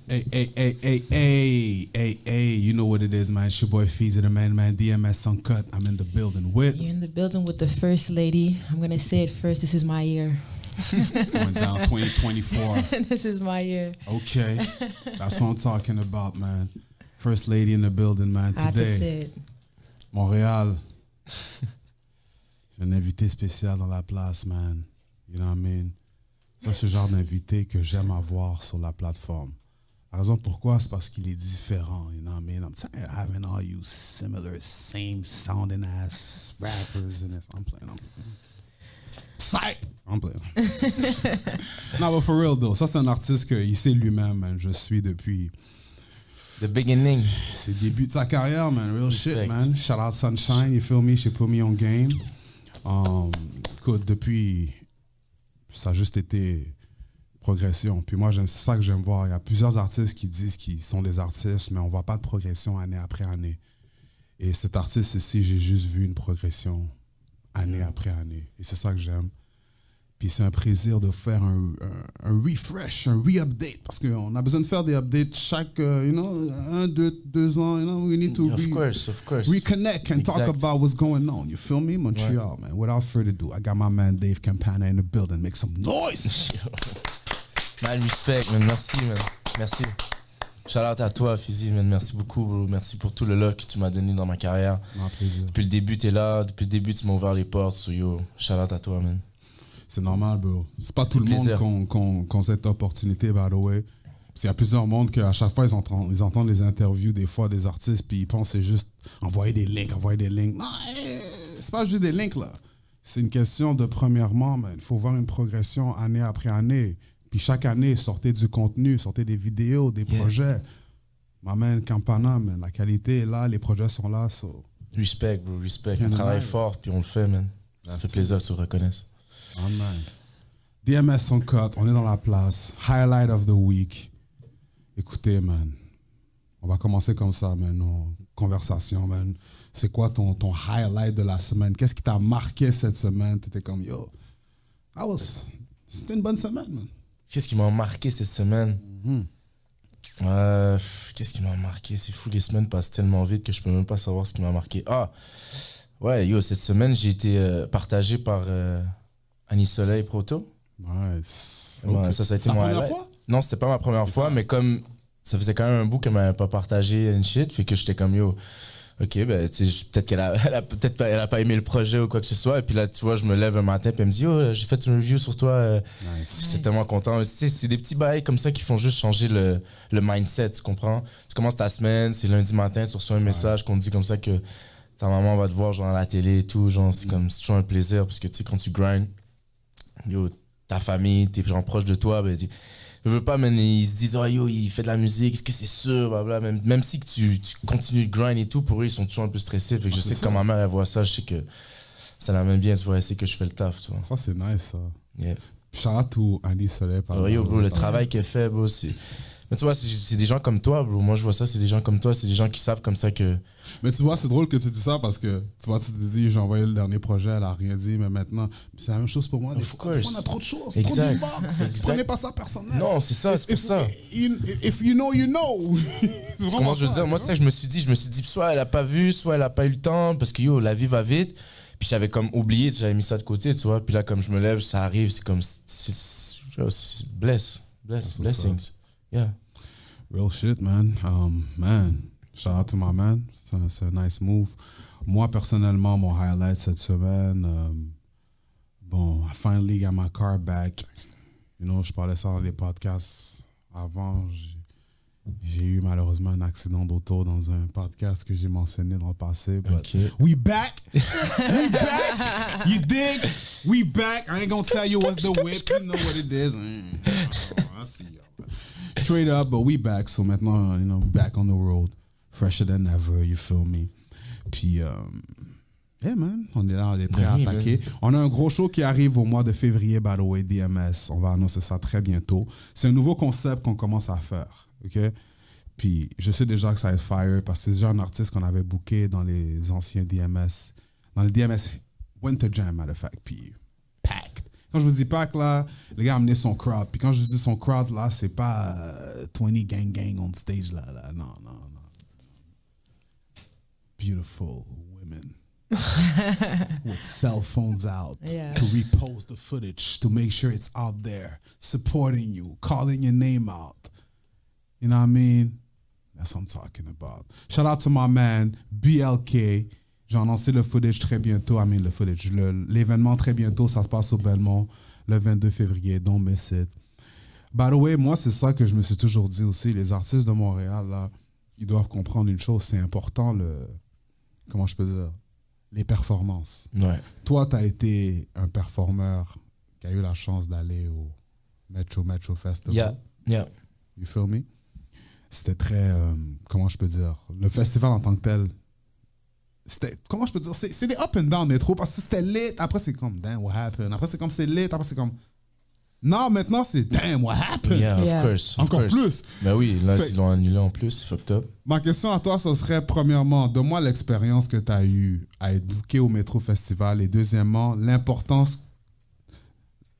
Hey, you know what it is, man. It's your boy Feezy the man, DMS Uncut. I'm in the building with... You're in the building with the first lady. I'm going to say it first. This is my year. It's going down 2024. This is my year. Okay. That's what I'm talking about, man. First lady in the building, man. I had to say Today, it. Montréal. J'ai un invité spécial dans la place, man. You know what I mean? Ça, c'est le genre d'invité que j'aime avoir sur la plateforme. La raison pourquoi, c'est parce qu'il est différent. You know what I mean? I'm tired of having all you similar, same sounding ass rappers in this. I'm playing. Psych! I'm playing. Non, but for real, though. Ça, c'est un artiste qu'il sait lui-même, man. Je suis depuis... The beginning. C'est le début de sa carrière, man. Real Respect. shit, man. Shout out Sunshine, you feel me? She put me on game. Écoute, depuis... Ça a juste été progression. Puis moi, c'est ça que j'aime voir. Il y a plusieurs artistes qui disent qu'ils sont des artistes, mais on ne voit pas de progression année après année. Et cet artiste ici, j'ai juste vu une progression année après année. Et c'est ça que j'aime. Puis c'est un plaisir de faire un refresh, un re-update. Parce qu'on a besoin de faire des updates chaque, 1, 2 ans. You know, we need to Of course. reconnect and talk Exact. about what's going on. You feel me? Montreal, man. Without further ado, I got my man Dave Campana in the building. Make some noise! Man, respect, man. Merci, man. Merci. Shout out à toi, Feezy, man. Merci beaucoup, bro. Merci pour tout le love que tu m'as donné dans ma carrière. Un plaisir. Depuis le début, t'es là. Depuis le début, tu m'as ouvert les portes. So, yo, shout out à toi, man. C'est normal, bro. C'est pas tout le monde qui a cette opportunité, by the way. Parce qu'il y a plusieurs mondes qu'à chaque fois, ils entendent les interviews des fois des artistes, puis ils pensent que c'est juste envoyer des links. Non, c'est pas juste des links, là. C'est une question de, premièrement, man, il faut voir une progression année après année. Puis chaque année, sortez du contenu, sortez des vidéos, des projets. Ma man, Campana, man, la qualité est là, les projets sont là. So. Respect, bro. Respect. Bien On travaille normal. fort, puis on le fait, man. Ça fait plaisir que tu le reconnaisses. Oh, man. DMS Uncut, on est dans la place. Highlight of the week. Écoutez, man, on va commencer comme ça, man, nos conversations, man. C'est quoi ton highlight de la semaine? Qu'est-ce qui t'a marqué cette semaine? T'étais comme, yo, c'était une bonne semaine, man. Qu'est-ce qui m'a marqué cette semaine? Qu'est-ce qui m'a marqué? C'est fou, les semaines passent tellement vite que je peux même pas savoir ce qui m'a marqué. Ah, ouais, yo, cette semaine, j'ai été partagé par Annie Soleil Proto. Nice. Ouais, Okay. ça a été Ta mon première highlight. fois? Non, c'était pas ma première fois, mais comme ça faisait quand même un bout qu'elle m'avait pas partagé une shit, fait que j'étais comme yo, ok, ben, tu sais, peut-être qu'elle a pas aimé le projet ou quoi que ce soit, et puis là, tu vois, je me lève un matin, puis elle me dit, yo, j'ai fait une review sur toi, Nice. j'étais tellement content. Tu sais, c'est des petits bails comme ça qui font juste changer le mindset, tu comprends? Tu commences ta semaine, c'est lundi matin, tu reçois un message qu'on te dit comme ça que ta maman va te voir genre à la télé et tout, genre, c'est comme, c'est toujours un plaisir, parce que tu sais, quand tu grindes, yo, ta famille, t'es genre proche de toi, ben, je veux pas, mais ils se disent, oh yo, il fait de la musique, est-ce que c'est sûr, blablabla. Même si que tu continues de grind et tout, pour eux, ils sont toujours un peu stressés. Fait que je sais que quand ma mère, elle voit ça, je sais que ça l'amène bien, tu vois, elle sait que je fais le taf, tu vois. Ça, c'est nice, ça. Yeah. Shout out to Annie Soleil. Oh, yo, bro, le travail qu'elle fait, bro, c'est... Mais tu vois, c'est des gens comme toi, bro. Moi, je vois ça, c'est des gens comme toi, c'est des gens qui savent comme ça que... Mais tu vois, c'est drôle que tu dis ça parce que tu vois, tu te dis, j'ai envoyé le dernier projet, elle a rien dit, mais maintenant, c'est la même chose pour moi. Des fois, on a trop de choses, Exact. trop d'inbox. Prenez pas ça personnel. Non, c'est ça, c'est pour ça. If you know, you know. Tu comprends ce que je veux dire? Moi, c'est ça que je me suis dit, soit elle a pas vu, soit elle a pas eu le temps, parce que yo, la vie va vite. Puis j'avais comme oublié, j'avais mis ça de côté, tu vois. Puis là, comme je me lève, ça arrive, c'est comme... C'est blessings. Yeah. Real shit, man. Man, shout out to my man. C'est un nice move. Moi, personnellement, mon highlight cette semaine, bon, I finally got my car back. You know, je parlais ça dans les podcasts avant. J'ai eu malheureusement un accident d'auto dans un podcast que j'ai mentionné dans le passé. But Okay. we back. We back. You dig? We back. I ain't gonna tell you what's the whip. You know what it is. I see y'all. Straight up, but we back. So maintenant, you know, back on the road. Fresher than ever, you feel me? Puis, yeah, man, on est là, on est prêt à attaquer. On a un gros show qui arrive au mois de février, by the way, DMS. On va annoncer ça très bientôt. C'est un nouveau concept qu'on commence à faire, OK? Puis, je sais déjà que ça va être fire parce que c'est déjà un artiste qu'on avait booké dans les anciens DMS, dans le DMS Winter Jam, matter of fact. Puis, packed. Quand je vous dis pack, là, le gars a amené son crowd. Puis quand je dis son crowd, là, c'est pas 20 gang on stage, là. Non, non, non. Beautiful women. With cell phones out to repost the footage, to make sure it's out there, supporting you, calling your name out. You know what I mean? That's what I'm talking about. Shout out to my man, BLK. J'ai annoncé le footage très bientôt. I mean, le footage. L'événement très bientôt, ça se passe au Belmont le 22 février. Don't miss it. By the way, moi, c'est ça que je me suis toujours dit aussi. Les artistes de Montréal, là, ils doivent comprendre une chose. C'est important, comment je peux dire? Les performances. Ouais. Toi, tu as été un performeur qui a eu la chance d'aller au Metro Festival. Yeah. You feel me? C'était très, comment je peux dire? Le festival en tant que tel, c'était, comment je peux dire? C'est des up and down métro parce que c'était lit. Après, c'est comme, damn, what happened? Après, c'est comme, c'est lit. Après, c'est comme, non, maintenant, c'est damn, what happened? Yeah, of course. Encore plus. Ben oui, là, ils l'ont annulé en plus. Fucked up. Ma question à toi, ce serait, premièrement, donne-moi l'expérience que tu as eue à être booké au Metro Festival et deuxièmement, l'importance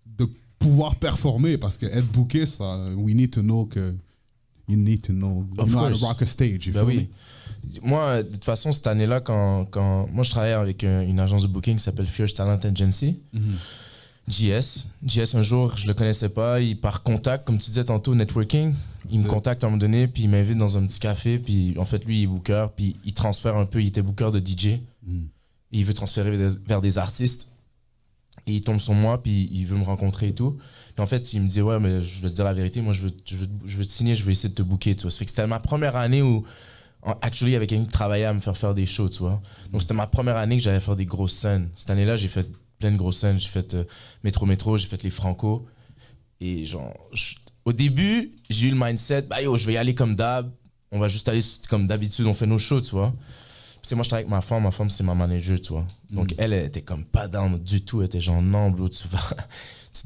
de pouvoir performer parce que être booké, ça, we need to know que you need to know how to rock a stage. Ben oui. Moi, de toute façon, cette année-là, quand moi, je travaillais avec une agence de booking qui s'appelle Fierce Talent Agency. JS, un jour, je le connaissais pas. Il, par contact, comme tu disais tantôt, networking, il me contacte à un moment donné, puis il m'invite dans un petit café. Puis en fait, lui, il est booker, puis il transfère un peu. Il était booker de DJ. Et il veut transférer vers des artistes. Et il tombe sur moi, puis il veut me rencontrer et tout. Puis en fait, il me dit, ouais, mais je vais te dire la vérité, moi, je veux te signer, je veux essayer de te booker, tu vois. Ça fait que c'était ma première année où, actually, avec quelqu'un qui travaillait à me faire des shows, tu vois. Donc, c'était ma première année que j'allais faire des grosses scènes. Cette année-là, j'ai fait plein de grosses scènes. J'ai fait Métro, j'ai fait les Franco. Et genre, au début, j'ai eu le mindset, bah yo, je vais y aller comme d'hab. On va juste aller comme d'habitude, on fait nos shows, tu vois. Puis moi, je travaille avec ma femme. Ma femme, c'est ma manager, tu vois. Donc, elle était comme pas down du tout. Elle était genre, non, bro, tu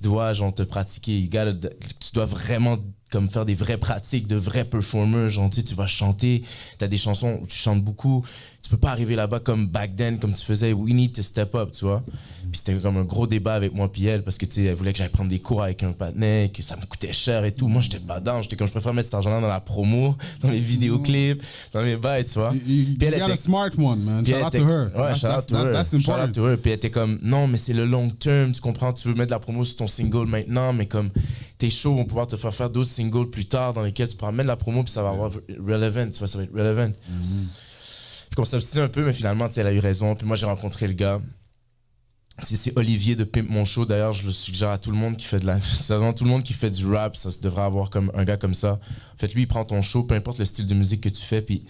dois genre te pratiquer. Tu dois vraiment comme faire des vraies pratiques, de vrais performers. Genre, tu vas chanter. T'as des chansons où tu chantes beaucoup. Tu peux pas arriver là-bas comme back then, comme tu faisais. We need to step up, tu vois. Puis c'était comme un gros débat avec moi puis elle parce que, tu sais, elle voulait que j'aille prendre des cours avec un partenaire, que ça me coûtait cher et tout. Moi, j'étais pas down. J'étais comme, je préfère mettre cet argent-là dans la promo, dans les vidéoclips, dans les bails, tu vois. You got a smart one, man. Shout out to her. Ouais, shout out to her. Shout out to her. Puis elle était comme, non, mais c'est le long term, tu comprends? Tu veux mettre de la promo sur ton single maintenant, mais comme tes shows vont pouvoir te faire d'autres singles plus tard dans lesquels tu pourras mettre de la promo puis ça va avoir relevant, tu vois, ça va être relevant. Puis on s'obstine un peu, mais finalement, elle a eu raison. Puis moi, j'ai rencontré le gars. C'est Olivier de Pimp Mon Show. D'ailleurs, je le suggère à tout le monde qui fait c'est vraiment tout le monde qui fait du rap, ça devrait avoir comme un gars comme ça. En fait, lui, il prend ton show, peu importe le style de musique que tu fais, puis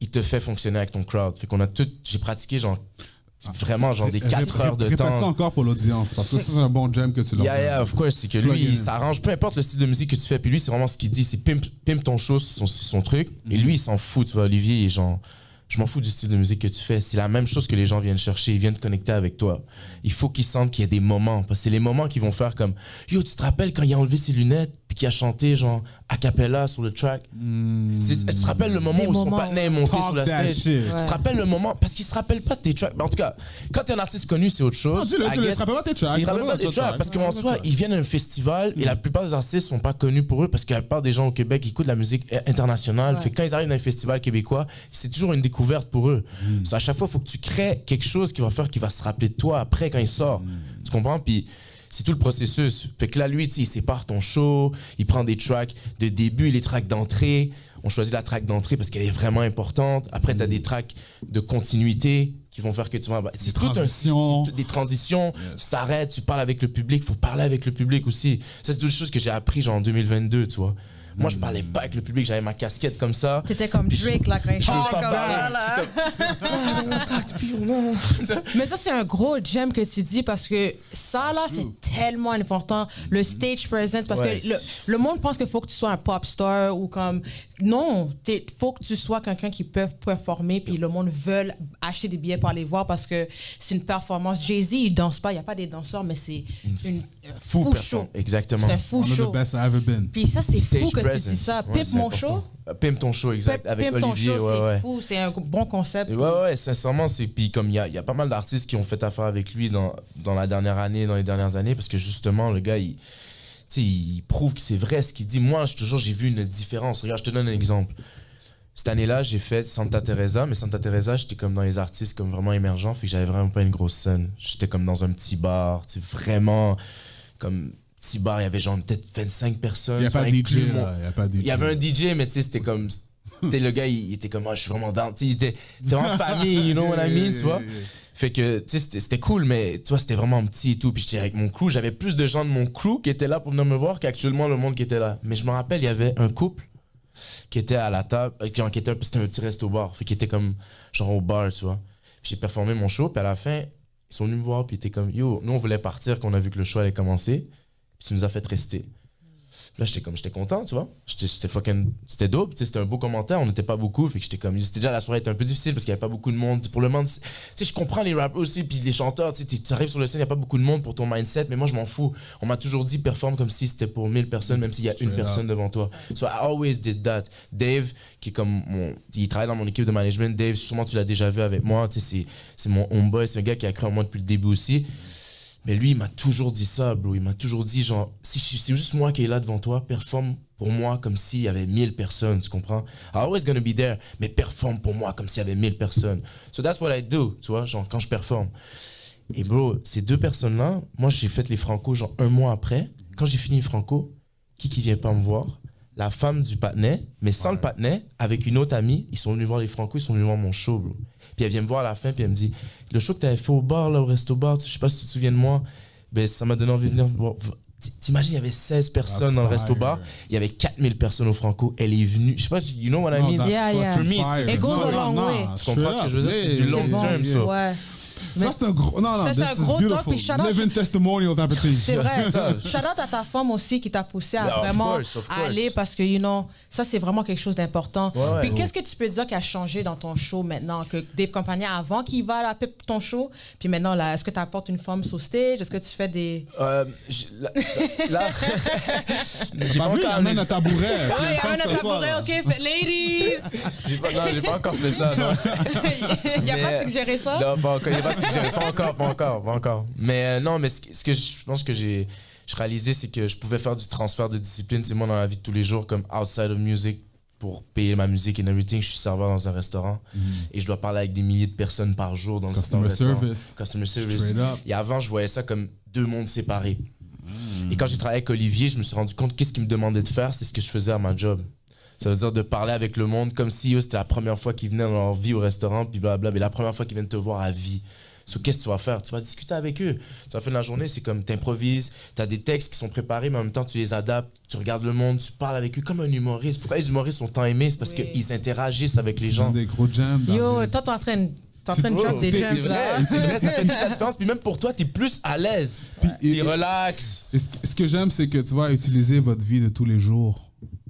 il te fait fonctionner avec ton crowd. Fait qu'on a j'ai pratiqué genre vraiment genre des 4 heures de temps. Répète ça encore pour l'audience, parce que ça, c'est un bon jam que tu l'as. Yeah, of course. C'est que lui, il s'arrange, peu importe le style de musique que tu fais. Puis lui, c'est vraiment ce qu'il dit, c'est pimp ton show, c'est son truc. Et lui, il s'en fout, tu vois. Olivier, il est genre, je m'en fous du style de musique que tu fais. C'est la même chose que les gens viennent chercher. Ils viennent connecter avec toi. Il faut qu'ils sentent qu'il y a des moments. Parce que c'est les moments qui vont faire comme, yo, tu te rappelles quand il a enlevé ses lunettes puis qu'il a chanté genre a cappella sur le track. Tu te rappelles le moment où son partenaire est monté sur la stage. Tu te rappelles le moment, parce qu'il se rappelle pas de tes tracks. Mais en tout cas, quand t'es un artiste connu, c'est autre chose. Non, dis-le, il se rappelle pas de tes tracks. Il se rappelle pas de tes tracks parce qu'en soi, ils viennent à un festival et la plupart des artistes sont pas connus pour eux parce que la plupart des gens au Québec écoutent de la musique internationale. Fait que quand ils arrivent dans un festival québécois, c'est toujours une découverte pour eux. À chaque fois, il faut que tu crées quelque chose qui va se rappeler de toi après quand il sort. Tu comprends? Puis c'est tout le processus. Fait que là, lui, il sépare ton show, il prend des tracks de début et les tracks d'entrée. On choisit la track d'entrée parce qu'elle est vraiment importante. Après, tu as des tracks de continuité qui vont faire que tu vas... C'est tout des transitions. Yes. Tu t'arrêtes, tu parles avec le public. Il faut parler avec le public aussi. Ça, c'est toutes les choses que j'ai appris genre en 2022, tu vois. Moi, je parlais pas avec le public, j'avais ma casquette comme ça. T'étais comme Drake, là, quand il chantait comme ça, là. Mais ça, c'est un gros gem que tu dis parce que ça, là, c'est tellement important. Le stage presence, parce que le monde pense qu'il faut que tu sois un pop star ou comme... Non, faut que tu sois quelqu'un qui peut performer, puis le monde veut acheter des billets pour aller voir parce que c'est une performance. Jay-Z, il danse pas, il n'y a pas des danseurs, mais c'est un fou show. Exactement. C'est un fou show. One of the best I've ever been. Puis ça, c'est fou que que tu presence. dis ça. Ouais, Pimp c'est mon important. show. Pimp ton show, exact. Avec Pimp ton Olivier, show, ouais, c'est ouais. fou. C'est un bon concept. Et ouais, sincèrement, c'est. Puis comme il y a pas mal d'artistes qui ont fait affaire avec lui dans la dernière année, dans les dernières années, parce que justement, le gars, tu sais, il prouve que c'est vrai ce qu'il dit. Moi, j'ai vu une différence. Regarde, je te donne un exemple. Cette année-là, j'ai fait Santa Teresa, mais Santa Teresa, j'étais comme dans les artistes comme vraiment émergents, fait que j'avais vraiment pas une grosse scène. J'étais comme dans un petit bar, tu sais, vraiment comme petit bar, il y avait genre peut-être 25 personnes. Il n'y a pas de DJ, là. Il y avait un DJ, mais tu sais, c'était comme... C'était le gars, il était comme, moi, je suis vraiment dans... Tu sais, c'était vraiment famille, you know what I mean, tu vois? Fait que, tu sais, c'était cool, mais tu vois, c'était vraiment petit et tout. Puis j'étais avec mon crew, j'avais plus de gens de mon crew qui étaient là pour venir me voir qu'actuellement le monde qui était là. Mais je me rappelle, il y avait un couple qui était à la table, c'était un petit resto-bar, fait qu'il était comme genre au bar, tu vois. Puis j'ai performé mon show, puis à la fin, ils sont venus me voir, puis ils étaient comme, yo, nous on voulait partir quand on a vu que le show allait commencer, puis tu nous as fait rester. Là, j'étais content, tu vois. C'était dope, tu sais, c'était un beau commentaire, on n'était pas beaucoup, fait que j'étais comme, c'était déjà la soirée était un peu difficile parce qu'il n'y avait pas beaucoup de monde. Pour le monde, tu sais, je comprends les rappers aussi, puis les chanteurs, tu sais, tu arrives sur le scène, il n'y a pas beaucoup de monde pour ton mindset, mais moi, je m'en fous. On m'a toujours dit, performe comme si c'était pour 1000 personnes, même s'il y a une personne devant toi. So I always did that. Dave, qui est comme il travaille dans mon équipe de management, Dave, sûrement tu l'as déjà vu avec moi, tu sais, c'est mon homeboy, c'est un gars qui a cru en moi depuis le début aussi. Mais lui, il m'a toujours dit ça, bro. Il m'a toujours dit, genre, si c'est juste moi qui est là devant toi, performe pour moi comme s'il y avait 1000 personnes, tu comprends? I'm always gonna be there, mais performe pour moi comme s'il y avait 1000 personnes. So that's what I do, tu vois, genre, quand je performe. Et bro, ces deux personnes-là, moi, j'ai fait les Franco, genre, 1 mois après. Quand j'ai fini les Franco, qui vient pas me voir? La femme du patinet, mais sans le patinet, avec une autre amie, ils sont venus voir les Franco, ils sont venus voir mon show, bro. Puis elle vient me voir à la fin, puis elle me dit, le show que t'avais fait au bar, là, au resto-bar, je sais pas si tu te souviens de moi, ben ça m'a donné envie de venir voir. T'imagines, il y avait 16 personnes dans le resto-bar, il y avait 4000 personnes au Franco, elle est venue, je sais pas, you know what I mean? Yeah. For me, it goes a long way. Tu comprends ce que je veux dire? C'est du long term, ça. Ouais. Ça, c'est un gros. Non, ça, c'est un gros talk. Puis living testimonial type of thing. C'est vrai. Shout out à ta femme aussi qui t'a poussé à vraiment aller parce que, you know, ça, c'est vraiment quelque chose d'important. Ouais, puis qu'est-ce que tu peux dire qui a changé dans ton show maintenant? Que Dave Campagna, avant qu'il va à la pipe ton show, puis maintenant, là, est-ce que tu apportes une femme sur stage? Est-ce que tu fais des. Là. J'ai pas vu, amène un tabouret. Ouais, amène un tabouret, ok, ladies! J'ai pas encore fait ça, non. Il a pas suggéré ça? Non, pas encore. Il a pas suggéré. Pas encore. Mais non, mais ce que je pense que j'ai réalisé, c'est que je pouvais faire du transfert de discipline. C'est moi, dans la vie de tous les jours, comme outside of music, pour payer ma musique and everything. Je suis serveur dans un restaurant et je dois parler avec des milliers de personnes par jour dans le restaurant. Customer service. Et avant, je voyais ça comme deux mondes séparés. Et quand j'ai travaillé avec Olivier, je me suis rendu compte qu'est-ce qu'il me demandait de faire, c'est ce que je faisais à ma job. Ça veut dire de parler avec le monde comme si c'était la première fois qu'ils venaient dans leur vie au restaurant, puis blablabla, mais la première fois qu'ils viennent te voir à vie. So, qu'est-ce que tu vas faire? Tu vas discuter avec eux. Tu vas faire la journée, c'est comme t'improvises, t'as des textes qui sont préparés, mais en même temps, tu les adaptes, tu regardes le monde, tu parles avec eux comme un humoriste. Pourquoi les humoristes sont tant aimés? C'est parce qu'ils interagissent avec les gens. Des gros jams. Yo, toi, t'es en train de drop des jams, là. C'est vrai, ça fait toute la différence. Puis même pour toi, t'es plus à l'aise. T'es relax. Ce que j'aime, c'est que tu vas utiliser votre vie de tous les jours.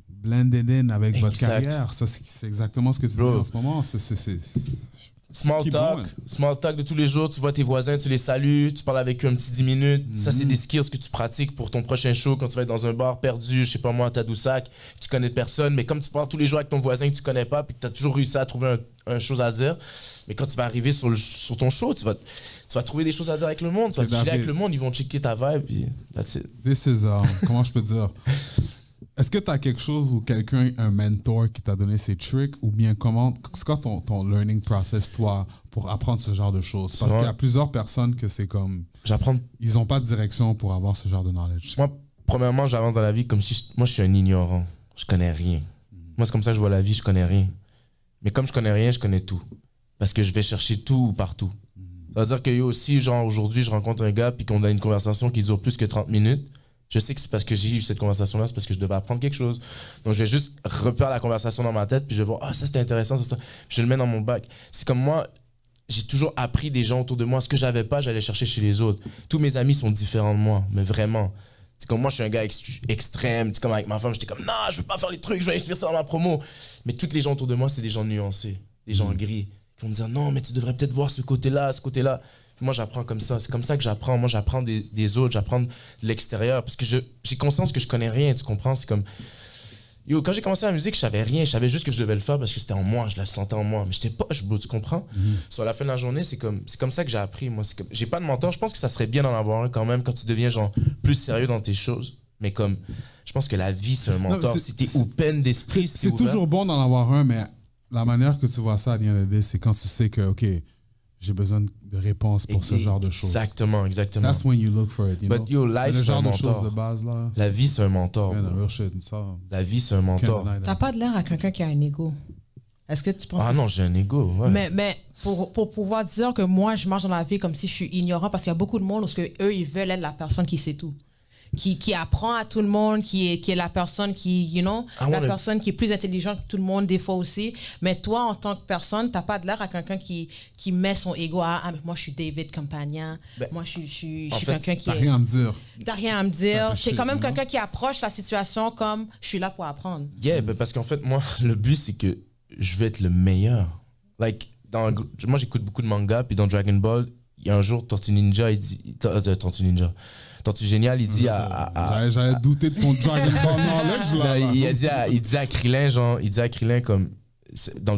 Blended in avec votre carrière. Ça, c'est exactement ce que tu dis en ce moment. Small talk de tous les jours, tu vois tes voisins, tu les salues, tu parles avec eux un petit 10 minutes. Ça, c'est des skills que tu pratiques pour ton prochain show quand tu vas être dans un bar perdu, je sais pas moi, à Tadoussac, tu connais personne, mais comme tu parles tous les jours avec ton voisin que tu connais pas puis que tu as toujours réussi à trouver une chose à dire, mais quand tu vas arriver sur ton show, tu vas trouver des choses à dire avec le monde, tu vas chiller avec le monde, ils vont checker ta vibe, puis that's it. This is, comment je peux dire? Est-ce que tu as quelque chose ou quelqu'un, un mentor qui t'a donné ces tricks ou bien c'est quoi ton learning process, toi, pour apprendre ce genre de choses? Parce qu'il y a plusieurs personnes que c'est comme... Ils n'ont pas de direction pour avoir ce genre de knowledge. Moi, premièrement, j'avance dans la vie comme si... Moi, je suis un ignorant. Je connais rien. Moi, c'est comme ça que je vois la vie, je connais rien. Mais comme je connais rien, je connais tout. Parce que je vais chercher tout partout. Ça veut dire que aussi, genre, aujourd'hui, je rencontre un gars puis qu'on a une conversation qui dure plus que 30 minutes. Je sais que c'est parce que j'ai eu cette conversation-là, c'est parce que je devais apprendre quelque chose. Donc, je vais juste refaire la conversation dans ma tête, puis je vais voir, ah, ça c'était intéressant, ça. Puis je le mets dans mon bac. C'est comme moi, j'ai toujours appris des gens autour de moi. Ce que j'avais pas, j'allais chercher chez les autres. Tous mes amis sont différents de moi, mais vraiment. C'est comme moi, je suis un gars extrême. C'est comme avec ma femme, j'étais comme, non, je veux pas faire les trucs, je vais écrire ça dans ma promo. Mais tous les gens autour de moi, c'est des gens nuancés, des gens gris, qui vont me dire, non, mais tu devrais peut-être voir ce côté-là, ce côté-là. Moi, j'apprends comme ça. C'est comme ça que j'apprends. Moi, j'apprends des autres, j'apprends de l'extérieur. Parce que j'ai conscience que je connais rien, tu comprends? C'est comme... Yo, quand j'ai commencé la musique, je savais rien. Je savais juste que je devais le faire parce que c'était en moi, je la sentais en moi. Mais j'étais poche, bro, tu comprends? Sur la fin de la journée, c'est comme ça que j'ai appris. Moi, j'ai pas de mentor. Je pense que ça serait bien d'en avoir un quand même quand tu deviens genre plus sérieux dans tes choses. Mais comme, je pense que la vie, c'est un mentor. Si t'es open d'esprit, c'est toujours bon d'en avoir un, mais la manière que tu vois ça à l'IND, c'est quand tu sais que, OK, j'ai besoin de réponses pour ce genre de choses. Exactement. That's when you look for it, you know? Yo, life, c'est un mentor. Le genre de choses de base, là. La vie, c'est un mentor. Yeah, real shit, ça. La vie, c'est un mentor. T'as pas de l'air à quelqu'un qui a un ego. Est-ce que tu penses non, j'ai un ego, ouais. Mais pour pouvoir dire que moi, je marche dans la vie comme si je suis ignorant, parce qu'il y a beaucoup de monde parce qu'eux, ils veulent être la personne qui sait tout. Qui apprend à tout le monde, qui est la personne qui, personne qui est plus intelligente que tout le monde des fois aussi. Mais toi, en tant que personne, t'as pas de l'air à quelqu'un qui met son ego à mais moi je suis David Campagna, moi je suis quelqu'un qui t'as rien à me dire. T'as rien à me dire. T'es quand même quelqu'un qui approche la situation comme je suis là pour apprendre. Yeah, parce qu'en fait, moi, le but c'est que je veux être le meilleur. Like, moi j'écoute beaucoup de mangas, puis dans Dragon Ball, il y a un jour, Tortue Génial, il dit J'allais douter de ton Dragon Ball knowledge, là. Il dit à Krillin, comme,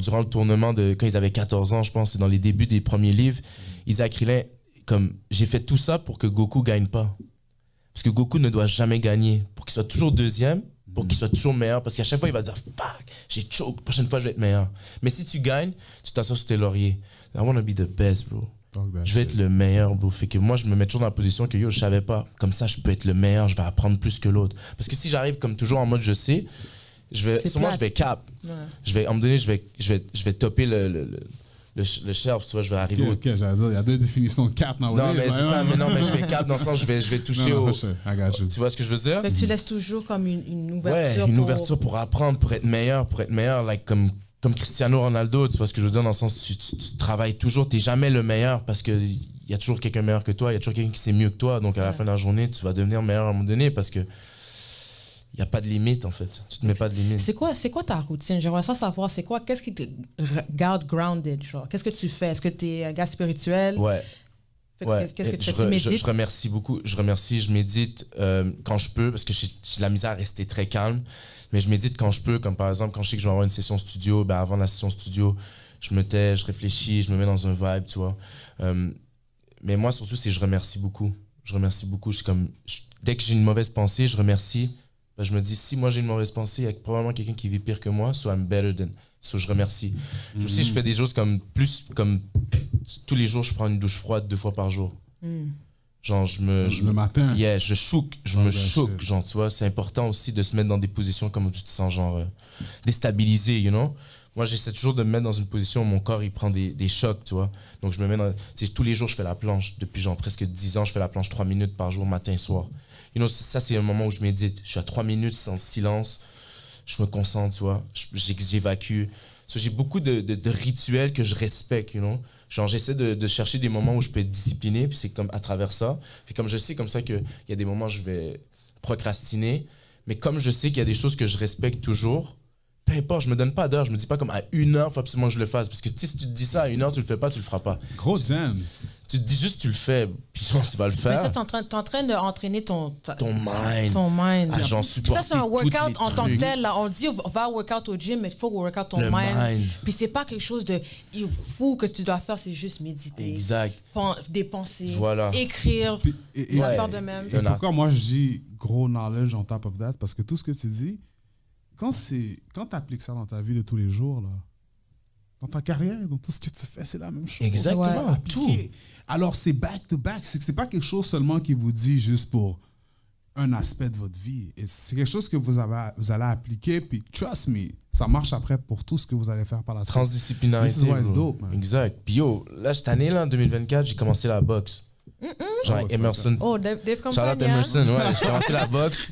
durant le tournement de quand ils avaient 14 ans, je pense, c'est dans les débuts des premiers livres, il dit à Krillin, comme, j'ai fait tout ça pour que Goku gagne pas. Parce que Goku ne doit jamais gagner. Pour qu'il soit toujours deuxième, pour qu'il soit toujours meilleur. Parce qu'à chaque fois, il va dire, fuck, j'ai choke, prochaine fois, je vais être meilleur. Mais si tu gagnes, tu t'assois sur tes lauriers. I wanna be the best, bro. Je vais être le meilleur, bro. Fait que moi, je me mets toujours dans la position que je savais pas. Comme ça, je peux être le meilleur, je vais apprendre plus que l'autre. Parce que si j'arrive comme toujours en mode je sais, je vais cap. Ouais. À un moment donné, je vais topper le shelf, tu vois, je vais arriver Ok, j'allais dire, il y a deux définitions de cap. Non, mais c'est ça, mais je vais cap dans le sens, je vais toucher au... Tu vois ce que je veux dire? Fait que tu laisses toujours comme une ouverture. Ouais, une ouverture pour apprendre, pour être meilleur, like, comme Cristiano Ronaldo, tu vois ce que je veux dire, dans le sens tu travailles toujours, t'es jamais le meilleur parce qu'il y a toujours quelqu'un meilleur que toi, il y a toujours quelqu'un qui sait mieux que toi, donc à la fin de la journée, tu vas devenir meilleur à un moment donné parce que il n'y a pas de limite en fait, tu te mets pas de limite. C'est quoi ta routine? J'aimerais savoir, qu'est-ce qui te garde grounded, genre? Qu'est-ce que tu fais? Est-ce que tu es un gars spirituel? Ouais. Qu'est-ce que tu fais? Tu médites? Je remercie beaucoup, je médite quand je peux parce que j'ai de la misère à rester très calme. Mais je médite quand je peux, comme par exemple, quand je sais que je vais avoir une session studio, avant la session studio, je me tais, je réfléchis, je me mets dans un vibe, tu vois. Mais moi, surtout, c'est je remercie beaucoup. Dès que j'ai une mauvaise pensée, je remercie. Je me dis, si moi j'ai une mauvaise pensée, il y a probablement quelqu'un qui vit pire que moi, so I'm better than. So je remercie. Aussi, je fais des choses comme tous les jours, je prends une douche froide 2 fois par jour. Genre, le matin. Yeah, je me choque, genre, tu vois. C'est important aussi de se mettre dans des positions comme où tu te sens, genre, déstabilisé, you know. Moi, j'essaie toujours de me mettre dans une position où mon corps, il prend des chocs, tu vois. Donc, je me mets dans... Tu sais, tous les jours, je fais la planche. Depuis, genre, presque 10 ans, je fais la planche 3 minutes par jour, matin et soir. You know, ça, c'est un moment où je médite. Je suis à 3 minutes sans silence. Je me concentre, tu vois. J'évacue. So, j'ai beaucoup de rituels que je respecte, you know. Genre, j'essaie de chercher des moments où je peux être discipliné, puis c'est comme à travers ça. Puis comme je sais comme ça qu'il y a des moments où je vais procrastiner, mais comme je sais qu'il y a des choses que je respecte toujours, peu importe, je me donne pas d'heure, je me dis pas comme à 1 heure, il faut absolument que je le fasse. Parce que si tu te dis ça à 1 heure, tu le fais pas, tu le feras pas. Gros gems. Tu te dis juste tu le fais, puis genre tu vas le faire. Mais ça, t'es en train d'entraîner ton mind. Ton mind. À genre supporter ça, c'est un workout en tant que trucs. tel. Là. On dit va workout au gym, mais il faut workout ton mind. Puis c'est pas quelque chose de fou que tu dois faire, c'est juste méditer. Exact. Des pensées. Voilà. Écrire. Faire de même. Et pourquoi moi je dis gros knowledge on top of that? Parce que tout ce que tu dis, quand tu appliques ça dans ta vie de tous les jours, là, dans ta carrière, dans tout ce que tu fais, c'est la même chose. Exactement. Ouais. Tout. Alors, c'est back-to-back. C'est pas quelque chose seulement qui vous dit juste pour un aspect de votre vie. Et c'est quelque chose que vous allez appliquer, puis trust me, ça marche après pour tout ce que vous allez faire par la suite. Transdisciplinarité. This is why it's dope, man. Exact. Puis yo, là, cette année, là, en 2024, j'ai commencé la boxe. Genre Emerson. Oh, Dave Campagna. Charlotte Emerson, ouais. J'ai commencé la boxe.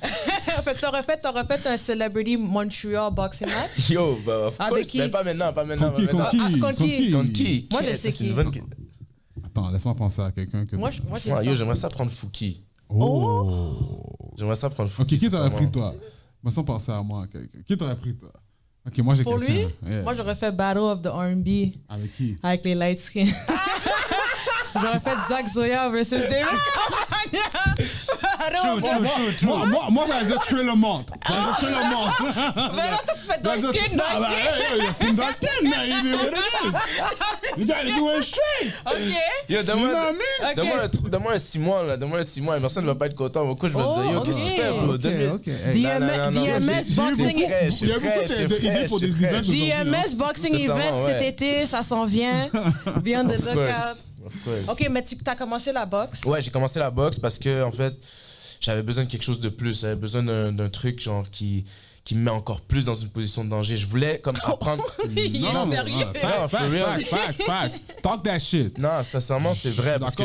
Fait que t'aurais fait un Celebrity Montreal Boxing match? Yo, bah, of course. Qui? Mais pas maintenant. Contre qui? Moi, je sais qui. Attends, laisse-moi penser à quelqu'un que... Moi, yo, j'aimerais ça prendre Fouki. Oh! J'aimerais ça prendre Fouki. Ok, qui t'aurait pris, toi? Laisse-moi penser à moi. Qui t'aurait pris, toi? Ok, moi, j'ai quelqu'un. Pour lui? Yeah. Moi, j'aurais fait Battle of the R&B. Avec qui? Avec les light skins. J'aurais fait Zach Zoya versus David Campagna. Moi, j'allais dire tuer le monde. J'allais dire tuer le monde. Mais non, toi, tu fais dark skin, Dark skin, man. You know what it is. You gotta do it straight. OK. Yo, donne-moi Ok. donne-moi un 6 mois, là. Donne-moi un 6 mois. Et personne ne va pas être content. Mon coach va me dire, yo, Oh, qu'est-ce que tu ok. fais, bro? Donne-le. OK. DMS Boxing Il y a beaucoup d'idées pour des events aujourd'hui. DMS Boxing C'est ça, Event ouais. cet été, ça s'en vient. Be on the Of lookout. course. Of course. OK, mais tu as commencé la boxe. Ouais, j'ai commencé la boxe parce que, en fait, j'avais besoin de quelque chose de plus. J'avais besoin d'un truc, genre, qui me met encore plus dans une position de danger. Je voulais, comme, apprendre... Il est sérieux. Facts. Talk that shit. Non, sincèrement, c'est vrai, parce que...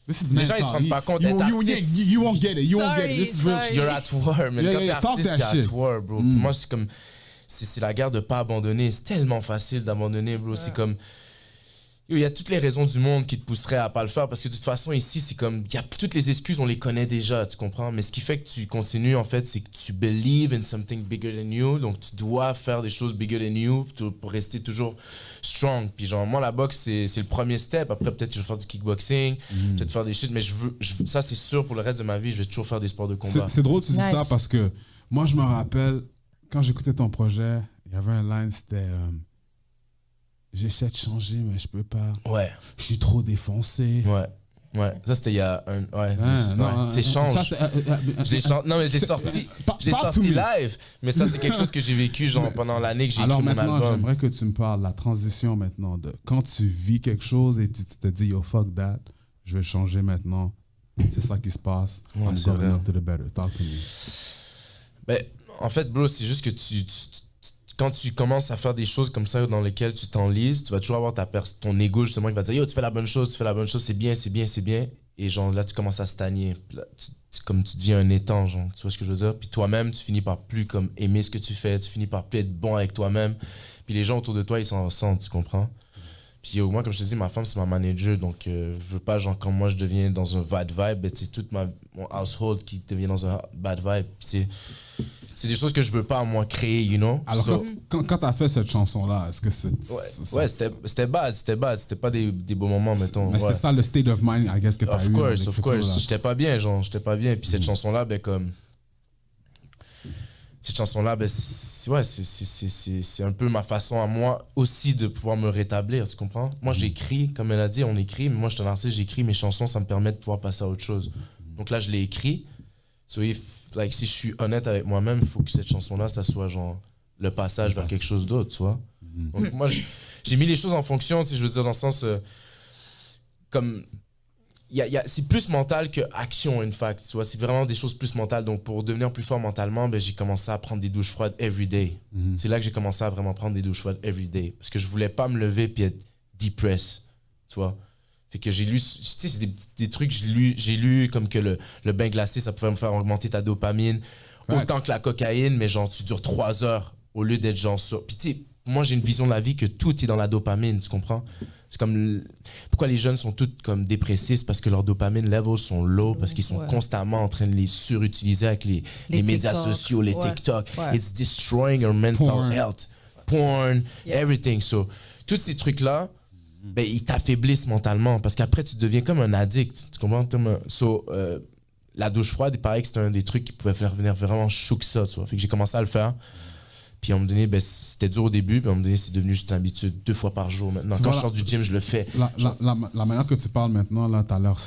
Les gens, ils se rendent pas compte, être artiste. You won't get it. You won't get it. This is real Sorry. shit. You're at war, man. Quand t'es talk artiste, that t'es at shit. war, bro. Pour moi, c'est comme... C'est la guerre de pas abandonner. C'est tellement facile d'abandonner, bro. C'est comme... Il y a toutes les raisons du monde qui te pousseraient à pas le faire parce que de toute façon, ici, c'est comme... Y a toutes les excuses, on les connaît déjà, tu comprends? Mais ce qui fait que tu continues, en fait, c'est que tu believe in something bigger than you. Donc, tu dois faire des choses bigger than you pour rester toujours strong. Puis genre, moi, la boxe, c'est le premier step. Après, peut-être que je vais faire du kickboxing, peut-être faire des shit. Mais ça, c'est sûr, pour le reste de ma vie, je vais toujours faire des sports de combat. C'est drôle que tu dis Nice. ça parce que moi, je me rappelle, quand j'écoutais ton projet, il y avait un line, c'était j'essaie de changer, mais je peux pas. Ouais, Je suis trop défoncé. ouais. Ça, c'était il y a un... Ouais, Non, c'est change. ça, c'est, Non, mais je l'ai sorti, je l'ai Talk to sorti me. live. Mais ça, c'est quelque chose que j'ai vécu genre pendant l'année que j'ai Alors écrit mon maintenant, album. j'aimerais que tu me parles de la transition maintenant de quand tu vis quelque chose et tu te dis yo fuck that, je vais changer maintenant. C'est ça qui se passe. Ouais, I'm c'est going vrai. up to the better. Talk to me. Ben, en fait, bro, c'est juste que quand tu commences à faire des choses comme ça dans lesquelles tu t'enlises, tu vas toujours avoir ton ego justement qui va te dire yo, tu fais la bonne chose, c'est bien, c'est bien, c'est bien. Et genre là, tu commences à stagner. Là, comme tu deviens un étang, genre, tu vois ce que je veux dire? Puis toi-même, tu finis par plus comme aimer ce que tu fais, tu finis par plus être bon avec toi-même. Puis les gens autour de toi, ils s'en ressentent, tu comprends? Puis au moins, comme je te dis, ma femme, c'est ma manager, donc je veux pas, genre, quand moi je deviens dans un bad vibe, ben, c'est toute mon household qui devient dans un bad vibe. Puis c'est des choses que je veux pas, moi, créer, you know? Alors So, quand tu as fait cette chanson-là, est-ce que c'est... ouais, c'était bad, c'était pas des beaux moments, mettons. Mais ouais. c'était ça le state of mind, I guess, que tu as eu. Of course. J'étais pas bien, genre, j'étais pas bien. Puis cette chanson-là, ben, comme. Cette chanson-là, ben, c'est un peu ma façon à moi aussi de pouvoir me rétablir, tu comprends? Moi, j'écris, comme elle a dit, on écrit, mais moi, je suis un artiste, j'écris mes chansons, ça me permet de pouvoir passer à autre chose. Donc là, je l'ai écrit. So si je suis honnête avec moi-même, il faut que cette chanson-là, ça soit genre le passage vers quelque chose d'autre, tu vois? Donc moi, j'ai mis les choses en fonction, tu sais, je veux dire, dans le sens, comme, c'est plus mental que action, in fact, tu vois, c'est vraiment des choses plus mentales. Donc pour devenir plus fort mentalement, ben, j'ai commencé à prendre des douches froides every day. C'est là que j'ai commencé à vraiment prendre des douches froides every day, parce que je voulais pas me lever puis être depressed, tu vois. Fait que j'ai lu, tu sais, c'est des trucs, j'ai lu comme que le bain glacé, ça pouvait me faire augmenter ta dopamine, autant que la cocaïne, mais genre tu dures 3 heures au lieu d'être genre sur. Puis tu sais, moi j'ai une vision de la vie que tout est dans la dopamine, tu comprends? C'est comme pourquoi les jeunes sont tous comme dépressifs, parce que leurs dopamine levels sont low, parce qu'ils sont constamment en train de les surutiliser avec les médias sociaux, les TikTok. It's destroying our mental health. Porn, everything. So, tous ces trucs-là, ben, ils t'affaiblissent mentalement, parce qu'après, tu deviens comme un addict. Tu comprends? So, la douche froide, il paraît que c'était un des trucs qui pouvait faire venir vraiment chou que ça, tu vois. Fait que j'ai commencé à le faire. Puis on me donnait, ben, c'était dur au début, puis on me donnait, c'est devenu juste une habitude 2 fois par jour maintenant. Quand je sors du gym, je le fais. La manière que tu parles maintenant, là, t'as l'air,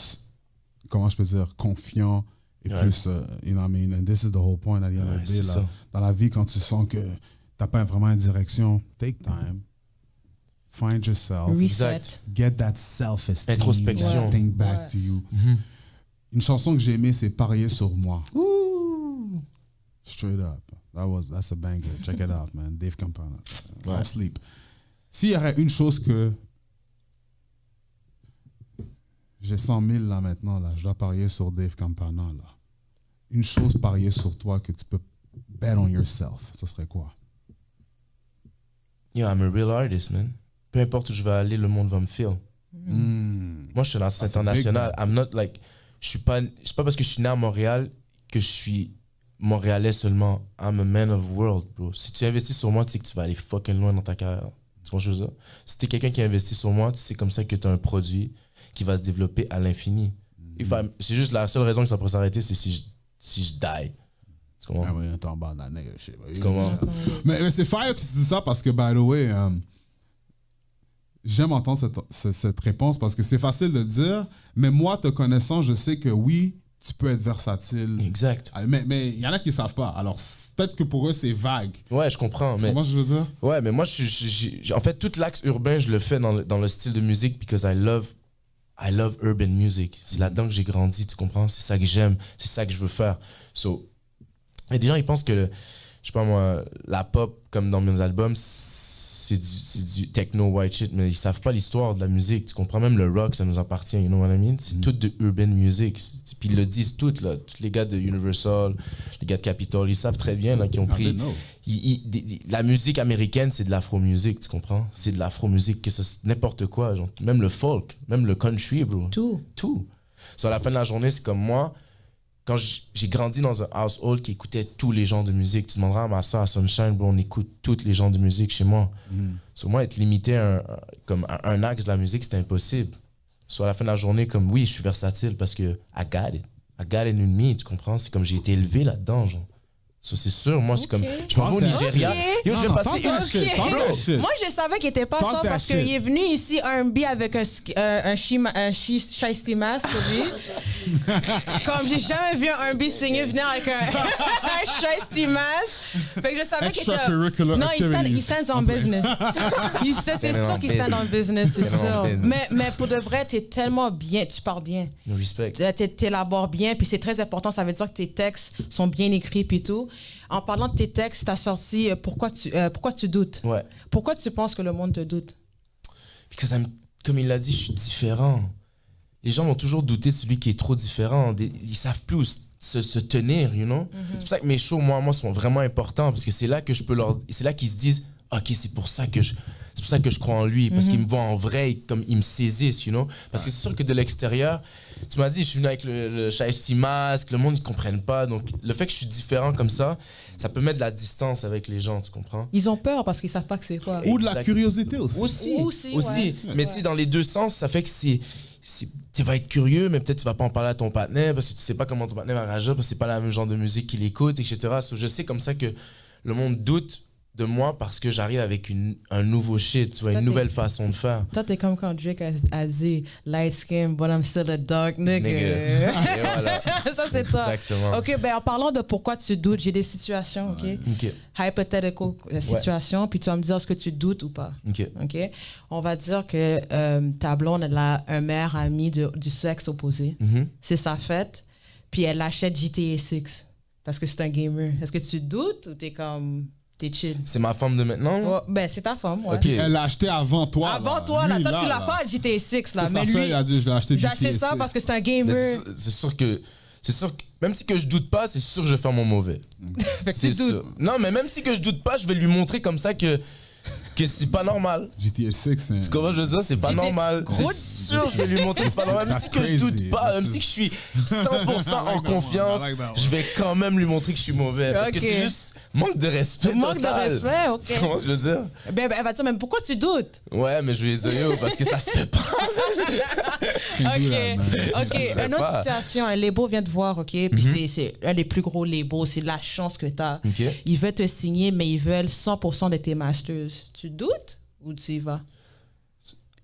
comment je peux dire, confiant et plus, you know what I mean? And this is the whole point at the end of the day, là. Dans la vie, quand tu sens que t'as pas vraiment une direction, take time. Find yourself. Reset. Get that self-esteem. Introspection. Think back to you. Une chanson que j'ai aimée, c'est Parier sur moi. Straight up. That's a banger. Check it out, man. Dave Campana. Don't sleep. S'il y aurait une chose que j'ai 100 000 là maintenant, là, je dois parier sur Dave Campana, là. Une chose parier sur toi que tu peux bet on yourself, ce serait quoi? Yo, I'm a real artist, man. Peu importe où je vais aller, le monde va me feel. Moi, je suis un artiste international. I'm not like... C'est pas parce que je suis né à Montréal que je suis montréalais seulement. I'm a man of the world, bro. Si tu investis sur moi, tu sais que tu vas aller fucking loin dans ta carrière. Tu comprends ce que je veux dire? Si t'es quelqu'un qui investit sur moi, tu sais comme ça que t'as un produit qui va se développer à l'infini. C'est juste la seule raison que ça pourrait s'arrêter, c'est si je die. Tu comprends? Ah oui, attends, bah, la nigga shit. Tu comprends? Mais c'est fire que tu dis ça parce que, by the way, j'aime entendre cette réponse parce que c'est facile de le dire, mais moi, te connaissant, je sais que oui, tu peux être versatile. Exact. Mais il y en a qui ne savent pas. Alors, peut-être que pour eux, c'est vague. Ouais, je comprends. Tu comprends ce que je veux dire? Ouais, mais moi, en fait, tout l'axe urbain, je le fais dans le style de musique because I love urban music. C'est là-dedans que j'ai grandi, tu comprends? C'est ça que j'aime, c'est ça que je veux faire. Et des gens, ils pensent que, je sais pas moi, la pop, comme dans mes albums, c'est du techno white shit, mais ils savent pas l'histoire de la musique. Tu comprends? Même le rock, ça nous appartient, you know what I mean? C'est tout de urban music. Puis ils le disent tous, là. Tous les gars de Universal, les gars de Capitol, ils savent très bien, là, qu'ils ont pris. La musique américaine, c'est de l'afro-music, tu comprends? C'est de l'afro-music, que c'est n'importe quoi. Genre, même le folk, même le country, bro. Tout. Sur la fin de la journée, c'est comme moi. Quand j'ai grandi dans un household qui écoutait tous les genres de musique, tu demanderas à ma soeur à Sunshine, bro, on écoute tous les genres de musique chez moi. Sur moi, être limité à un axe de la musique, c'était impossible. Sur la fin de la journée, comme oui, je suis versatile parce que I got it in me, tu comprends? C'est comme j'ai été élevé là-dedans, genre. Ça, c'est sûr, moi, c'est comme. Je m'en vais au Nigeria. Yo, je vais passer une. Moi, je savais qu'il était pas ça parce qu'il est venu ici R&B avec un shiesty mask, lui. Comme j'ai jamais vu un R&B signer venir avec un shiesty mask. Fait que je savais qu'il était. Non, il stand on business. C'est sûr qu'il stand on business, c'est sûr. Mais pour de vrai, t'es tellement bien, tu parles bien. Respect. T'élabores bien, puis c'est très important. Ça veut dire que tes textes sont bien écrits, puis tout. En parlant de tes textes, tu as sorti pourquoi tu doutes. Ouais. Pourquoi tu penses que le monde te doute? Parce que, comme il l'a dit, je suis différent. Les gens vont toujours douter de celui qui est trop différent. Ils savent plus où se tenir, you know? C'est pour ça que mes shows, moi, sont vraiment importants parce que c'est là que je peux c'est là qu'ils se disent, OK, c'est pour ça que je crois en lui, parce qu'ils me voient en vrai, comme ils me saisissent, you know? Parce que c'est sûr que de l'extérieur, tu m'as dit, je suis venu avec le shiesty mask, le monde, ils ne comprennent pas. Donc, le fait que je suis différent comme ça peut mettre de la distance avec les gens, tu comprends? Ils ont peur parce qu'ils ne savent pas que c'est quoi. Ou de la curiosité aussi. Aussi. Ouais. Mais tu sais, dans les deux sens, ça fait que tu vas être curieux, mais peut-être tu vas pas en parler à ton partenaire parce que tu sais pas comment ton partenaire va réagir, parce que c'est pas le même genre de musique qu'il écoute, etc. Je sais comme ça que le monde doute de moi parce que j'arrive avec un nouveau shit, tu vois, une nouvelle façon de faire. Toi, t'es comme quand Drake a dit light skin, but I'm still a dark nigga. Et voilà. Ça, c'est toi. Exactement. OK, ben en parlant de pourquoi tu doutes, j'ai des situations, OK? Hypothetical situation, puis tu vas me dire est-ce que tu doutes ou pas. OK? On va dire que ta blonde, elle a un meilleur ami du sexe opposé. C'est sa fête, puis elle achète GTA 6 parce que c'est un gamer. Est-ce que tu doutes ou t'es comme... T'es chill? C'est ma femme de maintenant? Ouais, ben, c'est ta femme, ouais. Okay. Elle l'a acheté avant toi. Avant toi, là. Toi, tu l'as pas, le GTA 6, là. Mais lui, il a dit, je l'ai acheté j'ai acheté ça parce que c'est un gamer. C'est sûr que, même si que je doute pas, c'est sûr que je vais faire mon mauvais. C'est sûr. Non, mais même si que je doute pas, je vais lui montrer comme ça que c'est pas normal. GTA 6, c'est... Tu comprends, je veux dire, c'est pas normal. C'est sûr, je vais lui montrer que c'est pas normal. Même si que je doute pas, même si que je suis 100% en confiance, je vais quand même lui montrer que je suis mauvais. Parce que c'est juste manque de respect total. Manque de respect, OK. Tu comprends, je veux dire? Ben, elle va dire, mais pourquoi tu doutes? Ouais, mais je vais les dire, parce que ça se fait pas. OK, une autre situation, un label vient te voir, OK? Puis c'est un des plus gros labels, c'est la chance que t'as. Ils veulent te signer, mais ils veulent 100% de tes masters. Tu doutes ou tu y vas?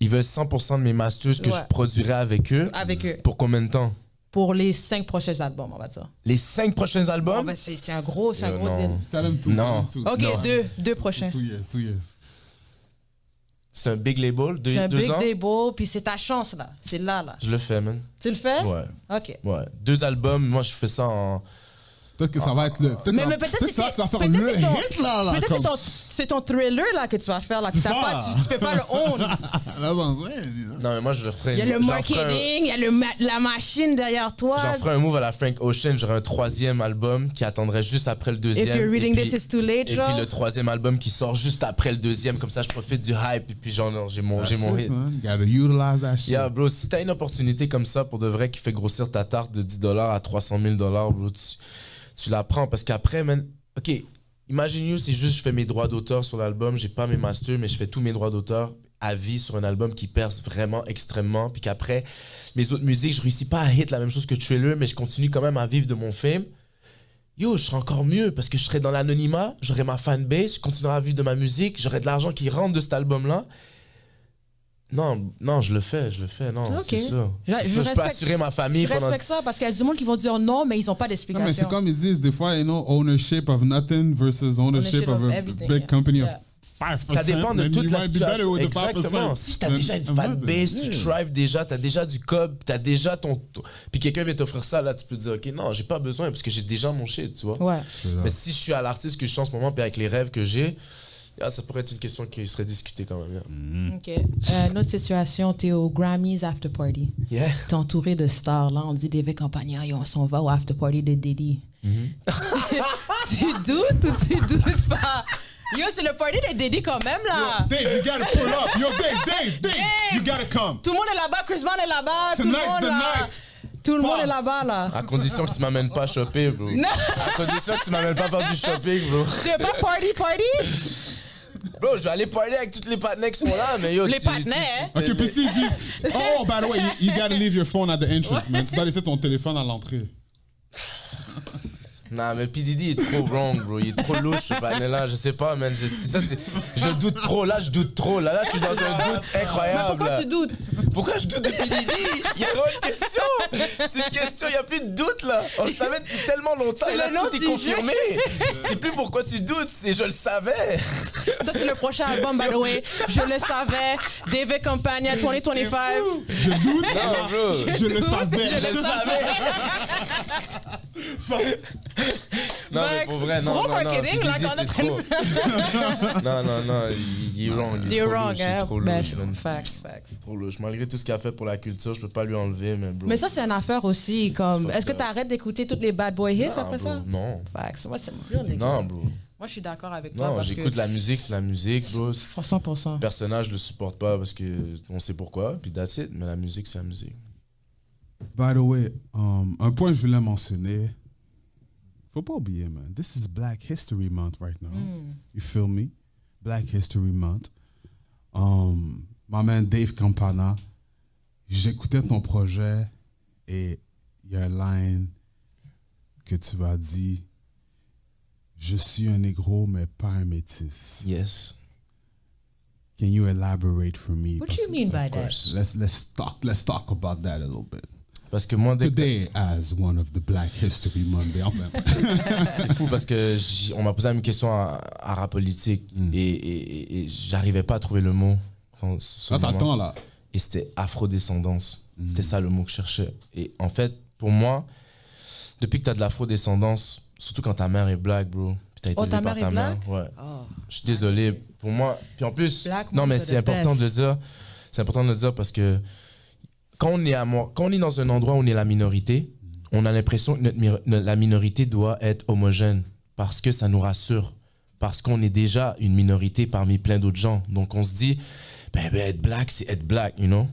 Ils veulent 100% de mes masters que je produirai avec eux. Avec eux. Pour combien de temps? Pour les 5 prochains albums, on va dire. Les 5 prochains albums? Oh, ben c'est un gros deal. Non. OK, deux prochains. 2 years. C'est un big label, c'est un big ans? label, puis c'est ta chance, là. C'est là. Je le fais, man. Tu le fais? Ouais. OK. Ouais. 2 albums, moi, je fais ça en... Peut-être que ça va être le... Mais peut-être que ça, tu vas faire le hit, là. Peut-être c'est ton thriller, là, que tu vas faire, là. Tu peux pas le own. Non, mais moi, je le ferai... Il y a le marketing, il y a la machine derrière toi. J'en ferai un move à la Frank Ocean. J'aurai un 3e album qui attendrait juste après le 2e. If you're reading this, it's too late, et puis le 3e album qui sort juste après le 2e. Comme ça, je profite du hype. Et puis, genre, j'ai mon hit. You gotta utilize that shit. Yeah, bro, si t'as une opportunité comme ça, pour de vrai, qui fait grossir ta tarte de $10 à $300 000, bro, tu la prends. Parce qu'après, man, OK, imagine c'est juste je fais mes droits d'auteur sur l'album, j'ai pas mes masters, mais je fais tous mes droits d'auteur. à vie sur un album qui perce vraiment extrêmement, puis qu'après, mes autres musiques, je réussis pas à hit la même chose que Thriller, mais je continue quand même à vivre de mon fame. Yo, je serais encore mieux parce que je serais dans l'anonymat, j'aurais ma fanbase, je continuerai à vivre de ma musique, j'aurais de l'argent qui rentre de cet album-là. Non, je le fais, non, c'est ça. Je peux assurer ma famille. Je respecte ça parce qu'il y a du monde qui vont dire non, mais ils n'ont pas d'explication. Non, mais c'est comme ils disent, des fois, ownership of nothing versus ownership of a big company of 5%. Ça dépend de toute la situation. Exactement. Si tu as déjà une fanbase, tu thrives déjà, tu as déjà du cob, tu as déjà ton... Puis quelqu'un vient t'offrir ça, là, tu peux te dire, OK, non, j'ai pas besoin parce que j'ai déjà mon shit, tu vois. Ouais. Mais si je suis à l'artiste que je suis en ce moment, puis avec les rêves que j'ai, ça pourrait être une question qui serait discutée quand même. OK. Une autre situation, t'es au Grammys After Party. Yeah. T'es entouré de stars, là. On dit David Campagna, on s'en va au After Party de Diddy. Tu doutes ou tu doutes pas? Yo, c'est le party de Diddy quand même, là. Yo, Dave, you gotta pull up. Yo, Dave, you gotta come. Tout le monde est là-bas, Chris Brown est là-bas. Tonight's the night. Tout le monde est là-bas, là. À condition que tu m'amènes pas shopper, bro. À condition que tu m'amènes pas faire du shopping, bro. Tu veux pas party? Bro, je vais aller parler avec tous les partenaires qui sont là, mais yo... Les partenaires, hein? Ok, puis s'ils disent, oh, by the way, you gotta leave your phone at the entrance, man. Tu dois laisser ton téléphone à l'entrée. Non, mais P. Diddy est trop wrong, bro. Il est trop louche, ce panel-là. Je sais pas, man. Je doute trop. Là, je doute trop. Là, je suis dans un doute incroyable. Mais pourquoi tu doutes? Pourquoi je doute de P. Diddy? Il y a vraiment une question. C'est une question. Il n'y a plus de doute, là. On le savait depuis tellement longtemps. Et là, tout est confirmé. C'est plus pourquoi tu doutes. C'est je le savais. Ça, c'est le prochain album, by the way. Je le savais. David Campagna 2025. Je doute. Non, bro. Je le savais. Je le savais. Non, mais pour vrai, non, gros non, non. marketing, là, quand on c'est trop. Non, il est wrong. Il est trop louche, il est trop louche, man. Facts. Trop louche. Malgré tout ce qu'il a fait pour la culture, je peux pas lui enlever, mais bro. Mais ça, c'est une affaire aussi. Comme, est-ce que tu arrêtes d'écouter toutes les bad boy hits après bro, ça? Non. Facts. Moi, c'est real, les gars. Non, bro. Moi, je suis d'accord avec toi. Non, parce j'écoute que la musique, c'est la musique, bro. 100%. Le personnage, je le supporte pas parce que on sait pourquoi, puis that's it. Mais la musique, c'est la musique. By the way, un point que je voulais mentionner. Faut pas oublier, man. This is Black History Month right now. You feel me? Black History Month. My man Dave Campana, j'écoutais ton projet et il y a une line que tu m'as dit. Je suis un négro, mais pas un métis. Yes. Can you elaborate for me? What do you mean by that? Let's talk about that a little bit. Parce que moi, Today, as one of the Black History Monday. C'est fou parce que on m'a posé la même question à rap politique et j'arrivais pas à trouver le mot. Attends là. Et c'était afrodescendance. C'était ça le mot que je cherchais. Et en fait, pour moi, depuis que t'as de l'afrodescendance, surtout quand ta mère est black, bro, puis t'as été élevé par ta mère. Ouais. Oh. Je suis désolé. Pour moi, puis en plus, Black non mais moms are c'est the important best. de le dire. C'est important de le dire parce que quand on est dans un endroit où on est la minorité, on a l'impression que la minorité doit être homogène parce que ça nous rassure, parce qu'on est déjà une minorité parmi plein d'autres gens. Donc on se dit, ben être black, c'est être black, you know?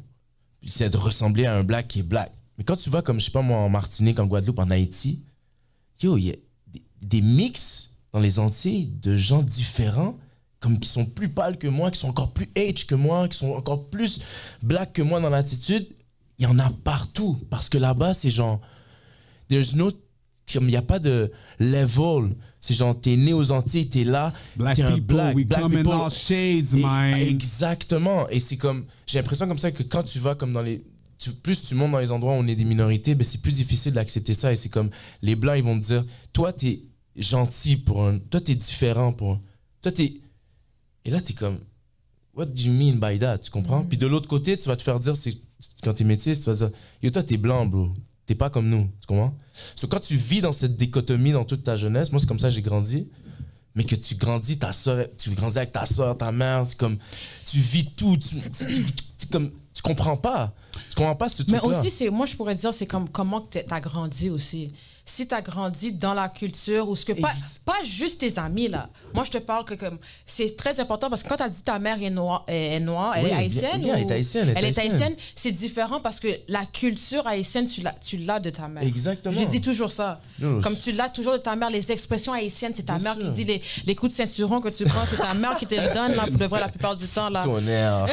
C'est de ressembler à un black qui est black. Mais quand tu vas comme, je sais pas moi, en Martinique, en Guadeloupe, en Haïti, yo, il y a des mix dans les Antilles de gens différents, comme qui sont plus pâles que moi, qui sont encore plus age que moi, qui sont encore plus black que moi dans l'attitude. Il y en a partout. Parce que là-bas, c'est genre... There's no... Il n'y a pas de level. C'est genre, t'es né aux Antilles, t'es là, Black t'es un people, black. we Black come in people. all shades, Et- man. Exactement. Et c'est comme... J'ai l'impression comme ça que quand tu vas comme dans les... plus tu montes dans les endroits où on est des minorités, ben c'est plus difficile d'accepter ça. Et c'est comme... Les Blancs, ils vont te dire, toi, t'es gentil pour un... Toi, t'es différent pour un... Toi, t'es... Et là, t'es comme... What do you mean by that? Tu comprends? Puis de l'autre côté, tu vas te faire dire... Quand t'es métis, tu vas dire, yo, toi, t'es blanc, bro. T'es pas comme nous. Tu comprends? So, quand tu vis dans cette dichotomie dans toute ta jeunesse, moi, c'est comme ça que j'ai grandi, mais que tu grandis, tu grandis avec ta soeur, ta mère, c'est comme, tu vis tout, tu comprends pas. Tu comprends pas ce truc-là. Mais aussi, moi, je pourrais dire, c'est comme comment que t'as grandi aussi. si tu as grandi dans la culture ou ce que pas juste tes amis là. Moi je te parle que comme c'est très important parce que quand tu as dit ta mère est noire, elle est haïtienne elle est haïtienne, elle est haïtienne, c'est différent parce que la culture haïtienne tu l'as de ta mère. Exactement. Je dis toujours ça. Comme tu l'as toujours de ta mère, les expressions haïtiennes, c'est ta mère qui dit les coups de ceinturon que tu prends, c'est ta mère qui te le donne là pour de vrai la plupart du temps là. Tonnerre.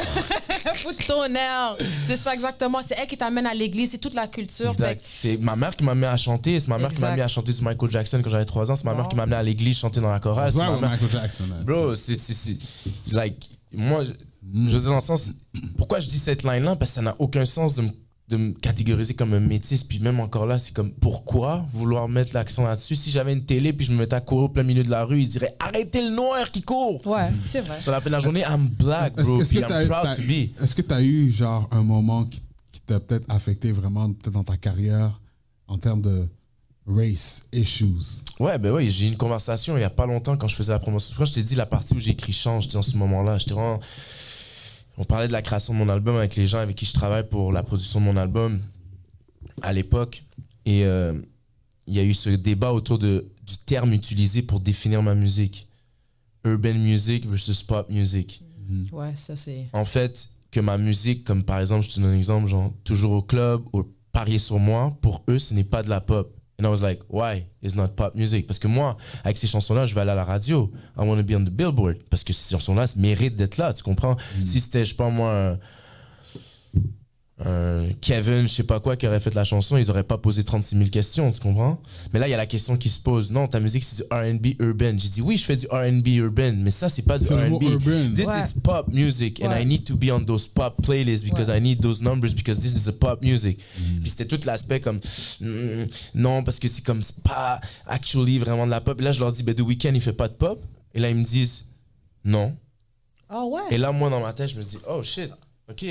Tonnerre. C'est ça exactement, c'est elle qui t'amène à l'église, c'est toute la culture. Exact. C'est ma mère qui m'a mis à chanter, c'est ma mère qui m'a mis à chanter du Michael Jackson quand j'avais 3 ans, c'est ma mère qui m'a amené à l'église chanter dans la chorale. Ouais, Michael Jackson, man. Bro, c'est like moi je veux dire dans le sens pourquoi je dis cette line là parce que ça n'a aucun sens de me catégoriser comme un métis, puis même encore là, c'est comme pourquoi vouloir mettre l'accent là-dessus? Si j'avais une télé puis je me mettais à courir au plein milieu de la rue, ils diraient arrêtez le noir qui court! Ouais, c'est vrai. Sur la fin de la journée, I'm black, bro, puis I'm proud to be. Est-ce que tu as eu genre un moment qui t'a peut-être affecté vraiment peut-être dans ta carrière en termes de race issues? Ouais, ben oui, j'ai eu une conversation il y a pas longtemps quand je faisais la promotion. Je t'ai dit la partie où j'ai écrit Change, dans ce moment-là, j'étais vraiment... On parlait de la création de mon album avec les gens avec qui je travaille pour la production de mon album à l'époque. Et il y a eu ce débat autour du terme utilisé pour définir ma musique. Urban music versus pop music. Ouais, ça c'est... En fait, que ma musique, comme par exemple, je te donne un exemple, genre toujours au club, ou parier sur moi, pour eux, ce n'est pas de la pop. And I was like, why is not pop music? Parce que moi, avec ces chansons-là, je vais aller à la radio. I want to be on the billboard. Parce que ces chansons-là méritent d'être là, tu comprends? Si c'était, je sais pas moi, Kevin, je sais pas quoi, qui aurait fait la chanson, ils auraient pas posé 36 000 questions, tu comprends? Mais là, il y a la question qui se pose. Non, ta musique, c'est du R&B urban. J'ai dit, oui, je fais du R&B urban, mais ça, c'est pas du R&B. This is pop music, and I need to be on those pop playlists because I need those numbers because this is a pop music. Puis c'était tout l'aspect comme, non, parce que c'est comme, c'est pas actually vraiment de la pop. Et là, je leur dis, ben, The Weeknd, il fait pas de pop. Et là, ils me disent, non. Oh ouais. Et là, moi, dans ma tête, je me dis, oh shit, ok.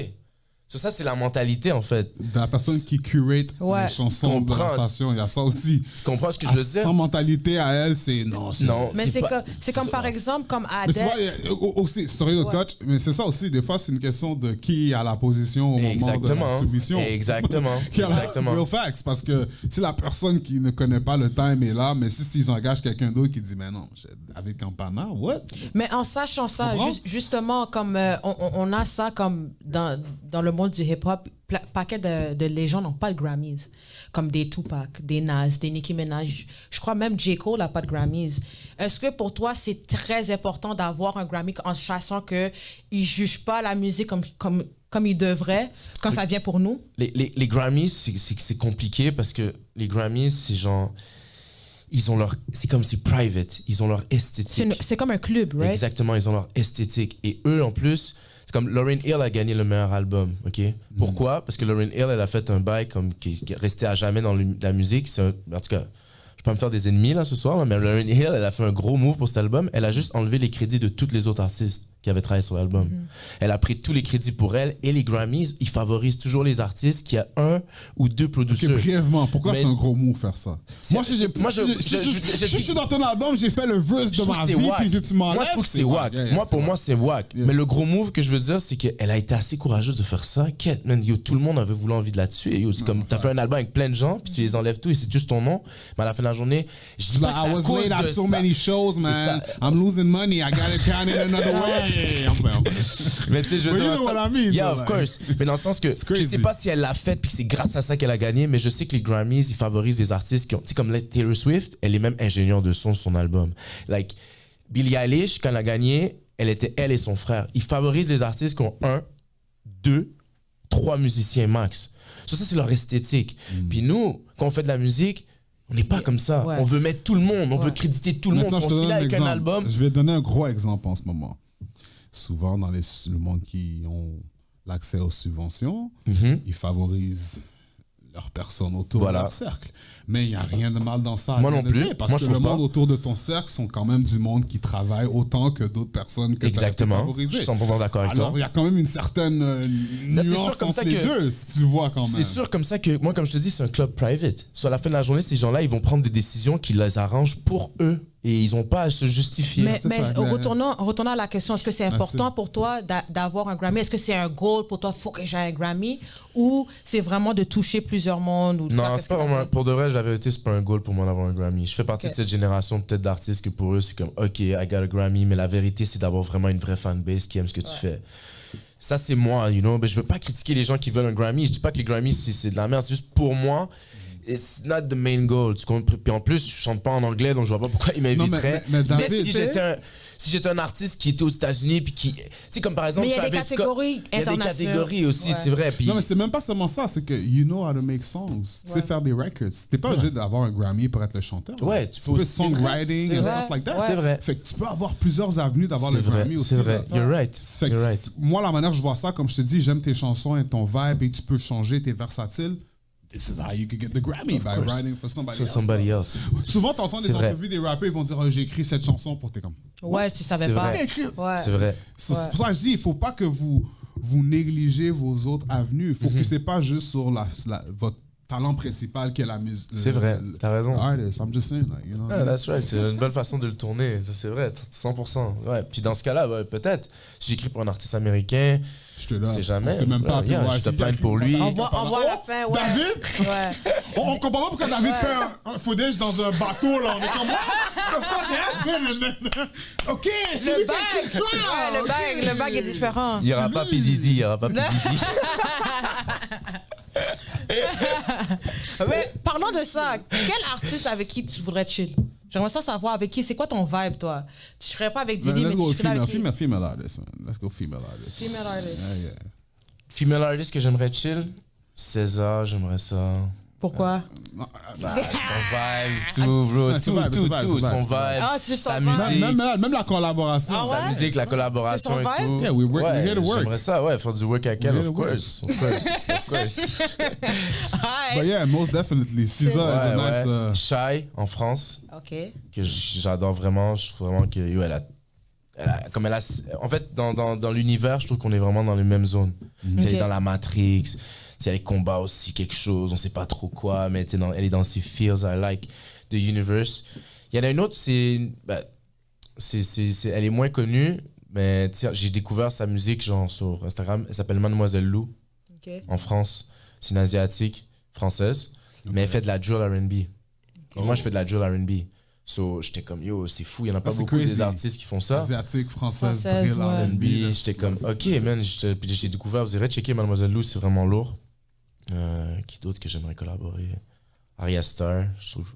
Ça, c'est la mentalité, en fait. De la personne qui curate les chansons de la station, il y a ça aussi. Tu comprends ce que je veux dire? Sans mentalité à elle, c'est non. Mais c'est comme par exemple, comme Adele. Mais aussi, sorry de touch, mais c'est ça aussi, des fois, c'est une question de qui a la position au moment de la soumission. Exactement. Qui a la real facts, parce que si la personne qui ne connaît pas le time est là, mais s'ils engagent quelqu'un d'autre qui dit, mais non, avec Campana, what? Mais en sachant ça, justement, comme on a ça comme dans le monde du hip-hop, paquet de légendes n'ont pas de Grammys. Comme des Tupac, des Nas, des Nicki Minaj. Je crois même J. Cole n'a pas de Grammys. Est-ce que pour toi, c'est très important d'avoir un Grammy en sachant qu'ils ne jugent pas la musique comme ils devraient quand ça vient pour nous? Les Grammys, c'est compliqué parce que les Grammys, c'est genre... c'est private. Ils ont leur esthétique. C'est comme un club, right? Exactement, ils ont leur esthétique. Et eux, en plus... C'est comme Lauryn Hill a gagné le meilleur album, ok? Pourquoi? Parce que Lauryn Hill, elle a fait un bail qui est resté à jamais dans la musique. En tout cas, je peux pas me faire des ennemis là ce soir, là, mais Lauryn Hill, elle a fait un gros move pour cet album. Elle a juste enlevé les crédits de tous les autres artistes qui avaient travaillé sur l'album. Elle a pris tous les crédits pour elle, et les Grammys, ils favorisent toujours les artistes qui a 1 ou 2 producteurs. Ok, brièvement, pourquoi c'est un gros move faire ça? Moi, je suis dans ton album, j'ai fait le verse de ma vie, puis tu m'enlèves. Moi, je trouve que c'est wack. Pour moi, c'est wack. Mais le gros move que je veux dire, c'est qu'elle a été assez courageuse de faire ça. Tout le monde avait voulu envie de la tuer. C'est comme, t'as fait un album avec plein de gens, puis tu les enlèves tout, et c'est juste ton nom. Mais à la fin de la journée, je dis pas que c'est à cause de ça. So many shows, man. I'm losing money. I gotta count it another way. Mais tu sais, je veux dire, yeah, of course. Mais dans le sens que je sais pas si elle l'a fait puis que c'est grâce à ça qu'elle a gagné, mais je sais que les Grammys, ils favorisent des artistes qui ont, tu sais, comme Taylor Swift, elle est même ingénieure de son sur son album. Like Billie Eilish, quand elle a gagné, elle et son frère. Ils favorisent les artistes qui ont 1, 2, 3 musiciens max. Ça, c'est leur esthétique. Puis nous, quand on fait de la musique, on n'est pas comme ça. On veut mettre tout le monde, on veut créditer tout le monde. On se finit avec un album. Je vais donner un gros exemple en ce moment. Souvent, dans le monde qui ont l'accès aux subventions, ils favorisent leurs personnes autour de leur cercle. Mais il n'y a rien de mal dans ça. Moi non plus. Parce que le monde autour de ton cercle sont quand même du monde qui travaille autant que d'autres personnes que tu as favorisées. Je suis 100% d'accord avec toi. Alors, il y a quand même une certaine nuance entre les deux, si tu le vois quand même. C'est sûr comme ça que, moi, comme je te dis, c'est un club private. Sur la fin de la journée, ces gens-là, ils vont prendre des décisions qui les arrangent pour eux. et ils ont pas à se justifier. Mais retournant à la question, est-ce que c'est important pour toi d'avoir un Grammy? Est-ce que c'est un goal pour toi, faut que j'ai un Grammy? Ou c'est vraiment de toucher plusieurs mondes? Ou non, c'est pas vraiment. Pour de vrai, la vérité, c'est pas un goal pour moi d'avoir un Grammy. Je fais partie de cette génération peut-être d'artistes que pour eux, c'est comme, OK, I got a Grammy, mais la vérité, c'est d'avoir vraiment une vraie fanbase qui aime ce que tu fais. Ça, c'est moi, you know. Mais je veux pas critiquer les gens qui veulent un Grammy. Je dis pas que les Grammys, c'est de la merde. C'est juste pour moi, it's not the main goal. Puis en plus, je chante pas en anglais, donc je vois pas pourquoi ils m'inviteraient. Mais si j'étais un artiste qui était aux États-Unis, puis qui. Tu sais, comme par exemple, mais il y a des catégories internationales. Il y a des catégories aussi, c'est vrai. Puis... Non, mais c'est même pas seulement ça, c'est que you know how to make songs. Tu sais faire des records. T'es pas obligé d'avoir un Grammy pour être le chanteur. Ouais, tu peux songwriting and stuff like that. C'est vrai. Fait que tu peux avoir plusieurs avenues d'avoir le Grammy aussi. C'est vrai, you're right. Fait que moi, la manière que je vois ça, comme je te dis, j'aime tes chansons et ton vibe et tu peux changer, t'es versatile. This is how you could get the Grammy, by writing for somebody else. Souvent, t'entends des entrevues des rappeurs, ils vont dire, j'ai écrit cette chanson pour t'es comme. Ouais, tu savais pas. C'est vrai. C'est pour ça que je dis, il faut pas que vous négligez vos autres avenues. Il faut que c'est pas juste sur votre talent principal qui est la musique. C'est vrai, t'as raison. Artist, I'm just saying, like, you know. That's right, c'est une bonne façon de le tourner, ça c'est vrai, 100%. Ouais, puis dans ce cas-là, ouais, peut-être, si j'écris pour un artiste américain, c'est jamais. C'est même pas je te plains pour lui. On voit la fin, ouais. David? Ouais. On comprend pas pourquoi David fait un footage dans un bateau, là. On est comme, what the fuck happened? OK, c'est le bag est différent. Il y aura pas P. Diddy, Mais parlons de ça. Quel artiste avec qui tu voudrais chill? J'aimerais ça savoir avec qui. C'est quoi ton vibe, toi? Tu serais pas avec Diddy, mais tu serais avec qui? Female artist, man. Let's go female artist. Female artist. Yeah. Female artist que j'aimerais chill? César, j'aimerais ça. Pourquoi? Son vibe, tout, bro. Tout. Son vibe. Ah, c'est juste sa son musique. Même la collaboration. Ah ouais? Sa musique, la collaboration et tout. Yeah, we're here to work. J'aimerais ça, ouais, faire du work avec elle, of course. But yeah, most definitely. César is a nice... Shy, en France. OK. Que j'adore vraiment. Je trouve vraiment que, yo, en fait, dans l'univers, je trouve qu'on est vraiment dans les mêmes zones. Elle est dans la Matrix. Elle combat aussi quelque chose, on sait pas trop quoi, mais elle est dans ses feels, I like the universe. Il y en a une autre, elle est moins connue, mais j'ai découvert sa musique genre sur Instagram. Elle s'appelle Mademoiselle Lou, en France. C'est une asiatique française, mais elle fait de la drill R&B. Moi, je fais de la drill R&B. So, j'étais comme, yo, c'est fou, il y en a pas beaucoup des artistes qui font ça. Asiatique, française, drill R&B. J'étais comme, ok, man, puis j'ai découvert, vous irez checker Mademoiselle Lou, c'est vraiment lourd. Qui d'autre que j'aimerais collaborer? Arya Star, je trouve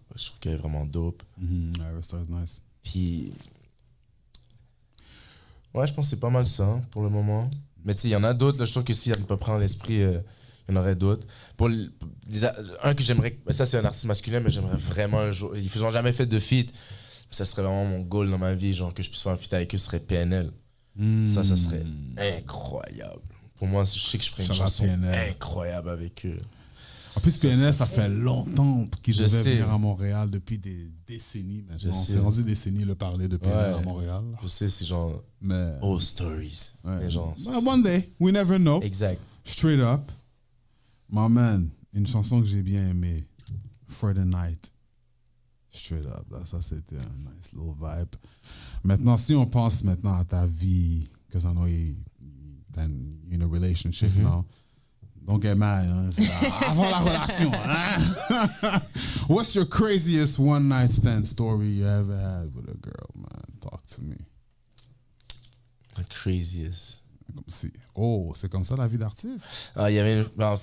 qu'elle est vraiment dope. Arya Star is nice. Puis, ouais, je pense que c'est pas mal ça pour le moment. Mais tu sais, il y en a d'autres, là, je trouve que si à ne pas prendre l'esprit, il y en aurait d'autres. Un que j'aimerais, ça c'est un artiste masculin, mais j'aimerais vraiment un jour, ils n'ont jamais fait de feat, ça serait vraiment mon goal dans ma vie, genre que je puisse faire un feat avec eux, ce serait PNL. Ça serait incroyable. Pour moi, je sais que je ferais une chanson incroyable avec eux. En plus, PNL, ça fait longtemps qu'ils devaient venir à Montréal depuis des décennies maintenant. C'est rendu des décennies le parler de PNL à Montréal. Je sais, c'est genre old stories. Mais genre, one day, we never know. Exact. Straight up. My man, une chanson que j'ai bien aimée, For the Night. Straight up. Là, ça, c'était un nice little vibe. Maintenant, si on pense maintenant à ta vie, because I know you're in a relationship now. Don't get mad. Avant la relation. What's your craziest one night stand story you ever had with a girl, man? Talk to me. The craziest. Comme si. Oh, c'est comme ça la vie d'artiste? Ah, il y avait une. Non,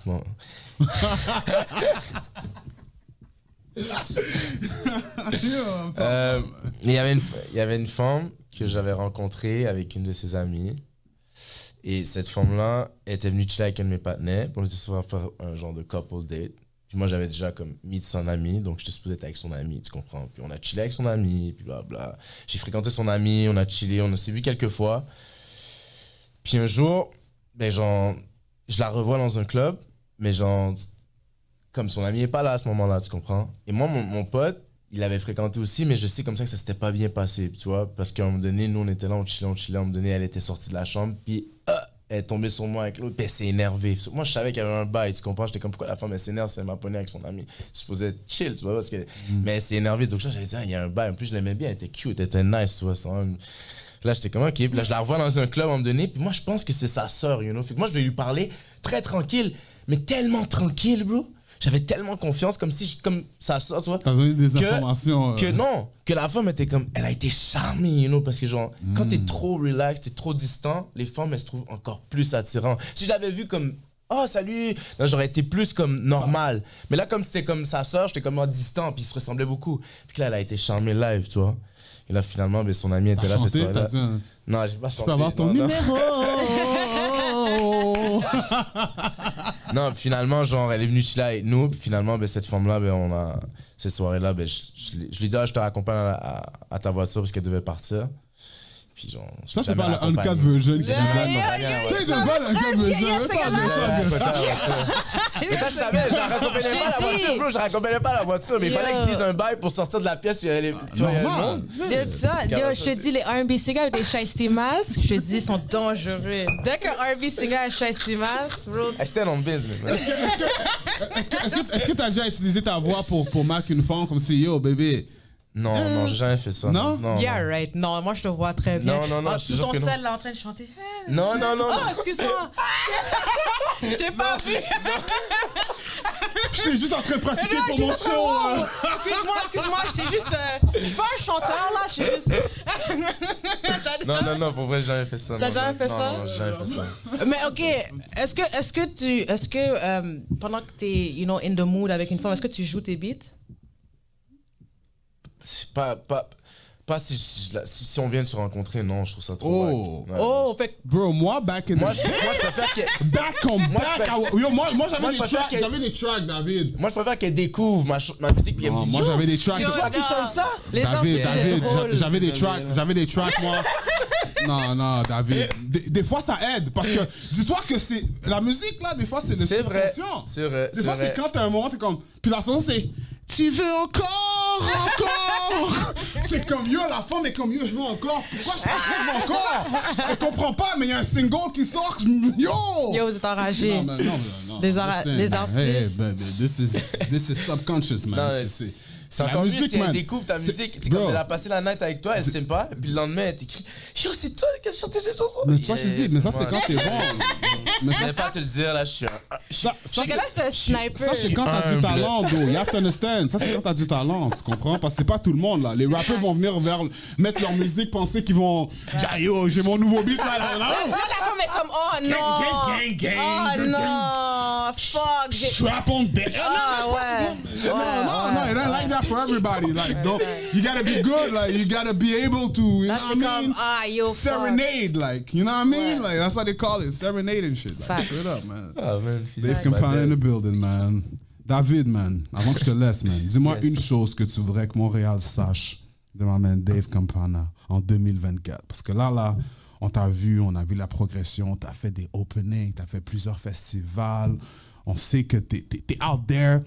bon. Il y avait une femme que j'avais rencontrée avec une de ses amies. Et cette femme-là était venue chiller avec un de mes partenaires. On était supposé faire un genre de couple date. Puis moi, j'avais déjà comme mis son ami, donc j'étais supposé être avec son ami, tu comprends. Puis on a chillé avec son ami, puis blablabla. J'ai fréquenté son ami, on a chillé, on s'est vu quelques fois. Puis un jour, ben genre, je la revois dans un club, mais genre, comme son ami n'est pas là à ce moment-là, tu comprends. Et moi, mon pote, il avait fréquenté aussi, mais je sais comme ça que ça s'était pas bien passé, tu vois. Parce qu'à un moment donné, nous, on était là, on chillait. À un moment donné, elle était sortie de la chambre, puis elle est tombée sur moi avec l'autre, puis elle s'est énervée. Moi, je savais qu'il y avait un bail, tu comprends? J'étais comme, pourquoi la femme, elle s'énerve si elle m'a poney avec son ami? Je supposais être chill, tu vois, parce que... Mais elle s'est énervée, donc j'avais dit, il y a un bail. En plus, je l'aimais bien, elle était cute, elle était nice, tu vois. Là, j'étais comme, OK. Puis là, je la revois dans un club à un moment donné, puis moi, je pense que c'est sa sœur, you know? Fait que moi, je vais lui parler très tranquille, mais tellement tranquille, bro. J'avais tellement confiance, comme sa sœur, tu vois. T'as donné des informations. Que la femme était comme, elle a été charmée, you know, parce que genre, quand t'es trop relax, t'es trop distant, les femmes, elles se trouvent encore plus attirantes. Si je l'avais vu comme, oh, salut, là, j'aurais été plus comme normal. Mais là, comme c'était comme sa sœur, j'étais comme distant, puis ils se ressemblaient beaucoup. Puis là, elle a été charmée live, tu vois. Et là, finalement, ben, son ami était là cette soirée-là. Non, j'ai pas chanté. Je peux avoir ton numéro. Non, finalement, genre, elle est venue chiller avec nous. Puis finalement, ben, cette femme-là, ben, cette soirée-là, ben, je lui ai dit, je te raccompagne à ta voiture parce qu'elle devait partir. Puis genre, ça, c'est pas le uncut version qui Tu sais, c'est pas le uncut version. Mais ça, je savais, je raccompagnais pas la voiture, bro. Je raccompagnais pas la voiture, mais il fallait que je dise un bail pour sortir de la pièce. Tu vois, il y a le monde. Je te dis, les R&B singers avec des shiesty masks, je te dis, ils sont dangereux. Dès qu'un R&B singer a un shiesty mask, bro. I stand on business, man. Est-ce que t'as déjà utilisé ta voix pour marquer une femme comme si, yo, bébé? Non, j'ai jamais fait ça. Non? Yeah, right. Non, moi, je te vois très bien. Non, je te jure que non. Tout ton sel, là, en train de chanter. Non. Oh, excuse-moi. Je t'ai pas vu. J'étais juste en train de pratiquer pour mon show. Excuse-moi, j'étais juste... je suis pas un chanteur, là, je suis juste... Non, pour vrai, j'ai jamais fait ça. T'as jamais fait ça? Non, j'ai jamais fait ça. Mais OK, est-ce que pendant que t'es, you know, in the mood avec une femme, est-ce que tu joues tes beats? C'est pas si on vient de se rencontrer, non, je trouve ça trop Oh, vague. Oh, fait bro, moi, back in moi, je préfère que... Moi, j'avais des tracks, David. Moi, je préfère qu'elle découvre ma musique puis elle me dise, moi, j'avais des tracks. C'est toi qui chantes ça? David, j'avais des tracks, moi. Non, David. Des fois, ça aide. Parce que, dis-toi que c'est... La musique, là, des fois, c'est le subconscient. C'est vrai. Des fois, c'est quand t'as un moment, t'es comme... Puis la chanson, c'est... Tu veux encore? C'est comme, yo, la femme est comme, yo, je veux encore. Pourquoi je veux encore? Elle comprend pas, mais il y a un single qui sort. Yo, vous êtes enragés. Non. Les artistes. Hey, baby, this is subconscious, man. C'est encore mieux si elle découvre ta musique. Tu sais, comme elle a passé la night avec toi, elle sait pas. Et puis le lendemain, elle t'écrit, yo, c'est toi qui as chanté cette chanson. Mais toi, je dis, mais ça, c'est quand t'es bon. Mais je vais pas te le dire, là, je suis Ça, c'est un sniper. Ça, c'est quand t'as du talent, bro. You have to understand. Ça, c'est quand t'as du talent, tu comprends? Parce que c'est pas tout le monde, là. Les rappeurs vont venir mettre leur musique, penser qu'ils vont. Yo, j'ai mon nouveau beat, là. Là, la femme est comme, oh non. Oh non. Fuck. Strap on deck. No, it ain't like that for everybody. Like, you gotta be good. Like, you gotta be able to, you know what I mean? Serenade, like, you know what I mean? Like, that's what they call it, serenade and shit. Like, straight up, man. Ah, man. Dave Campana in the building, man. David, man, avant que je te laisse, man, dis-moi une chose que tu voudrais que Montréal sache de ma man Dave Campana en 2024. Parce que là, on t'a vu, on a vu la progression, t'as fait des openings, t'as fait plusieurs festivals, on sait que t'es out there.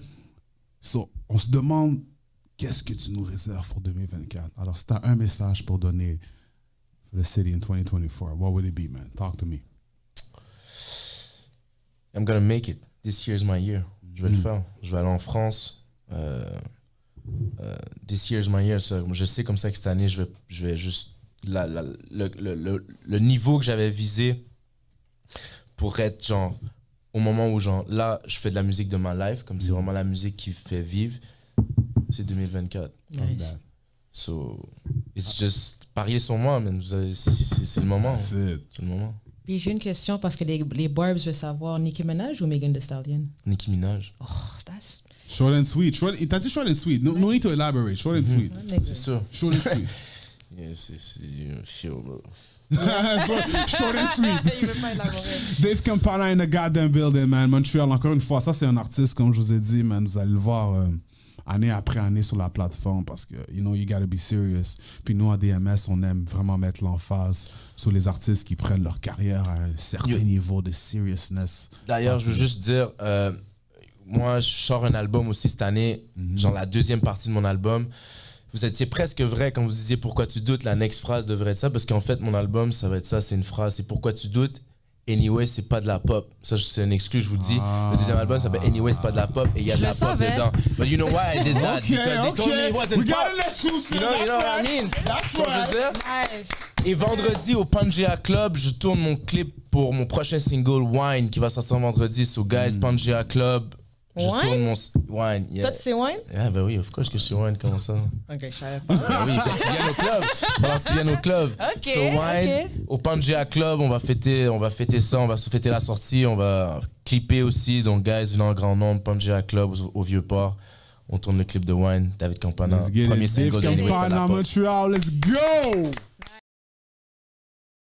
So, on se demande, qu'est-ce que tu nous réserves pour 2024? Alors, si tu as un message pour donner for the city in 2024, what would it be, man? Talk to me. I'm gonna make it. This year is my year. Je vais le faire. Je vais aller en France. This year is my year. So, je sais comme ça que cette année, je vais juste... Le niveau que j'avais visé pour être genre... Au moment où genre, là, je fais de la musique de ma life, comme c'est vraiment la musique qui fait vivre, c'est 2024. Nice. So, it's just... Pariez sur moi, man. C'est le moment. C'est le moment. Puis j'ai une question parce que les Barbs veulent savoir Nicki Minaj ou Megan Thee Stallion? Nicki Minaj. Oh, that's... Short and sweet. T'as dit short and sweet. No need to elaborate. Short and sweet. C'est sûr. Short and sweet. Yeah, c'est un feel, bro. Short and sweet. Il veut pas élaborer. Dave Campana in the goddamn building, man. Montreal, encore une fois, ça c'est un artiste, comme je vous ai dit, man. Vous allez le voir année après année sur la plateforme parce que, you know, you gotta be serious. Puis nous, à DMS, on aime vraiment mettre l'emphase sur les artistes qui prennent leur carrière à un certain niveau de seriousness. D'ailleurs, je veux juste dire, moi, je sors un album aussi cette année, genre la deuxième partie de mon album. Vous étiez presque vrai quand vous disiez pourquoi tu doutes, la next phrase devrait être ça, parce qu'en fait, mon album, ça va être ça, c'est une phrase, c'est pourquoi tu doutes. Anyway, c'est pas de la pop. Ça, c'est un exclu, je vous le dis. Le deuxième album s'appelle Anyway, c'est pas de la pop et il y a de la pop dedans. But you know why I did that? Because they told me it wasn't We got pop. an exclusive. You know what I mean? That's Tu vois ce que je veux dire? Nice. Et vendredi au Pangea Club, je tourne mon clip pour mon prochain single Wine qui va sortir vendredi. So guys, Pangea Club. Je Wine? tourne mon Wine. Yeah. Toi, tu sais Wine? Ah ben oui, of course que je suis Wine, comment ça? Ok, je savais pas. Ben oui, quand tu viens au club. Alors tu viens au club. Ok, So Wine, ok. au Pangea Club, on va fêter ça, on va se fêter la sortie, on va clipper aussi. Donc guys, venez en grand nombre, Pangea Club au Vieux-Port. On tourne le clip de Wine, David Campana. Let's get Premier it. single Dave d'Anyway, c'est pas de la Campana, pop. Montreal. Let's go.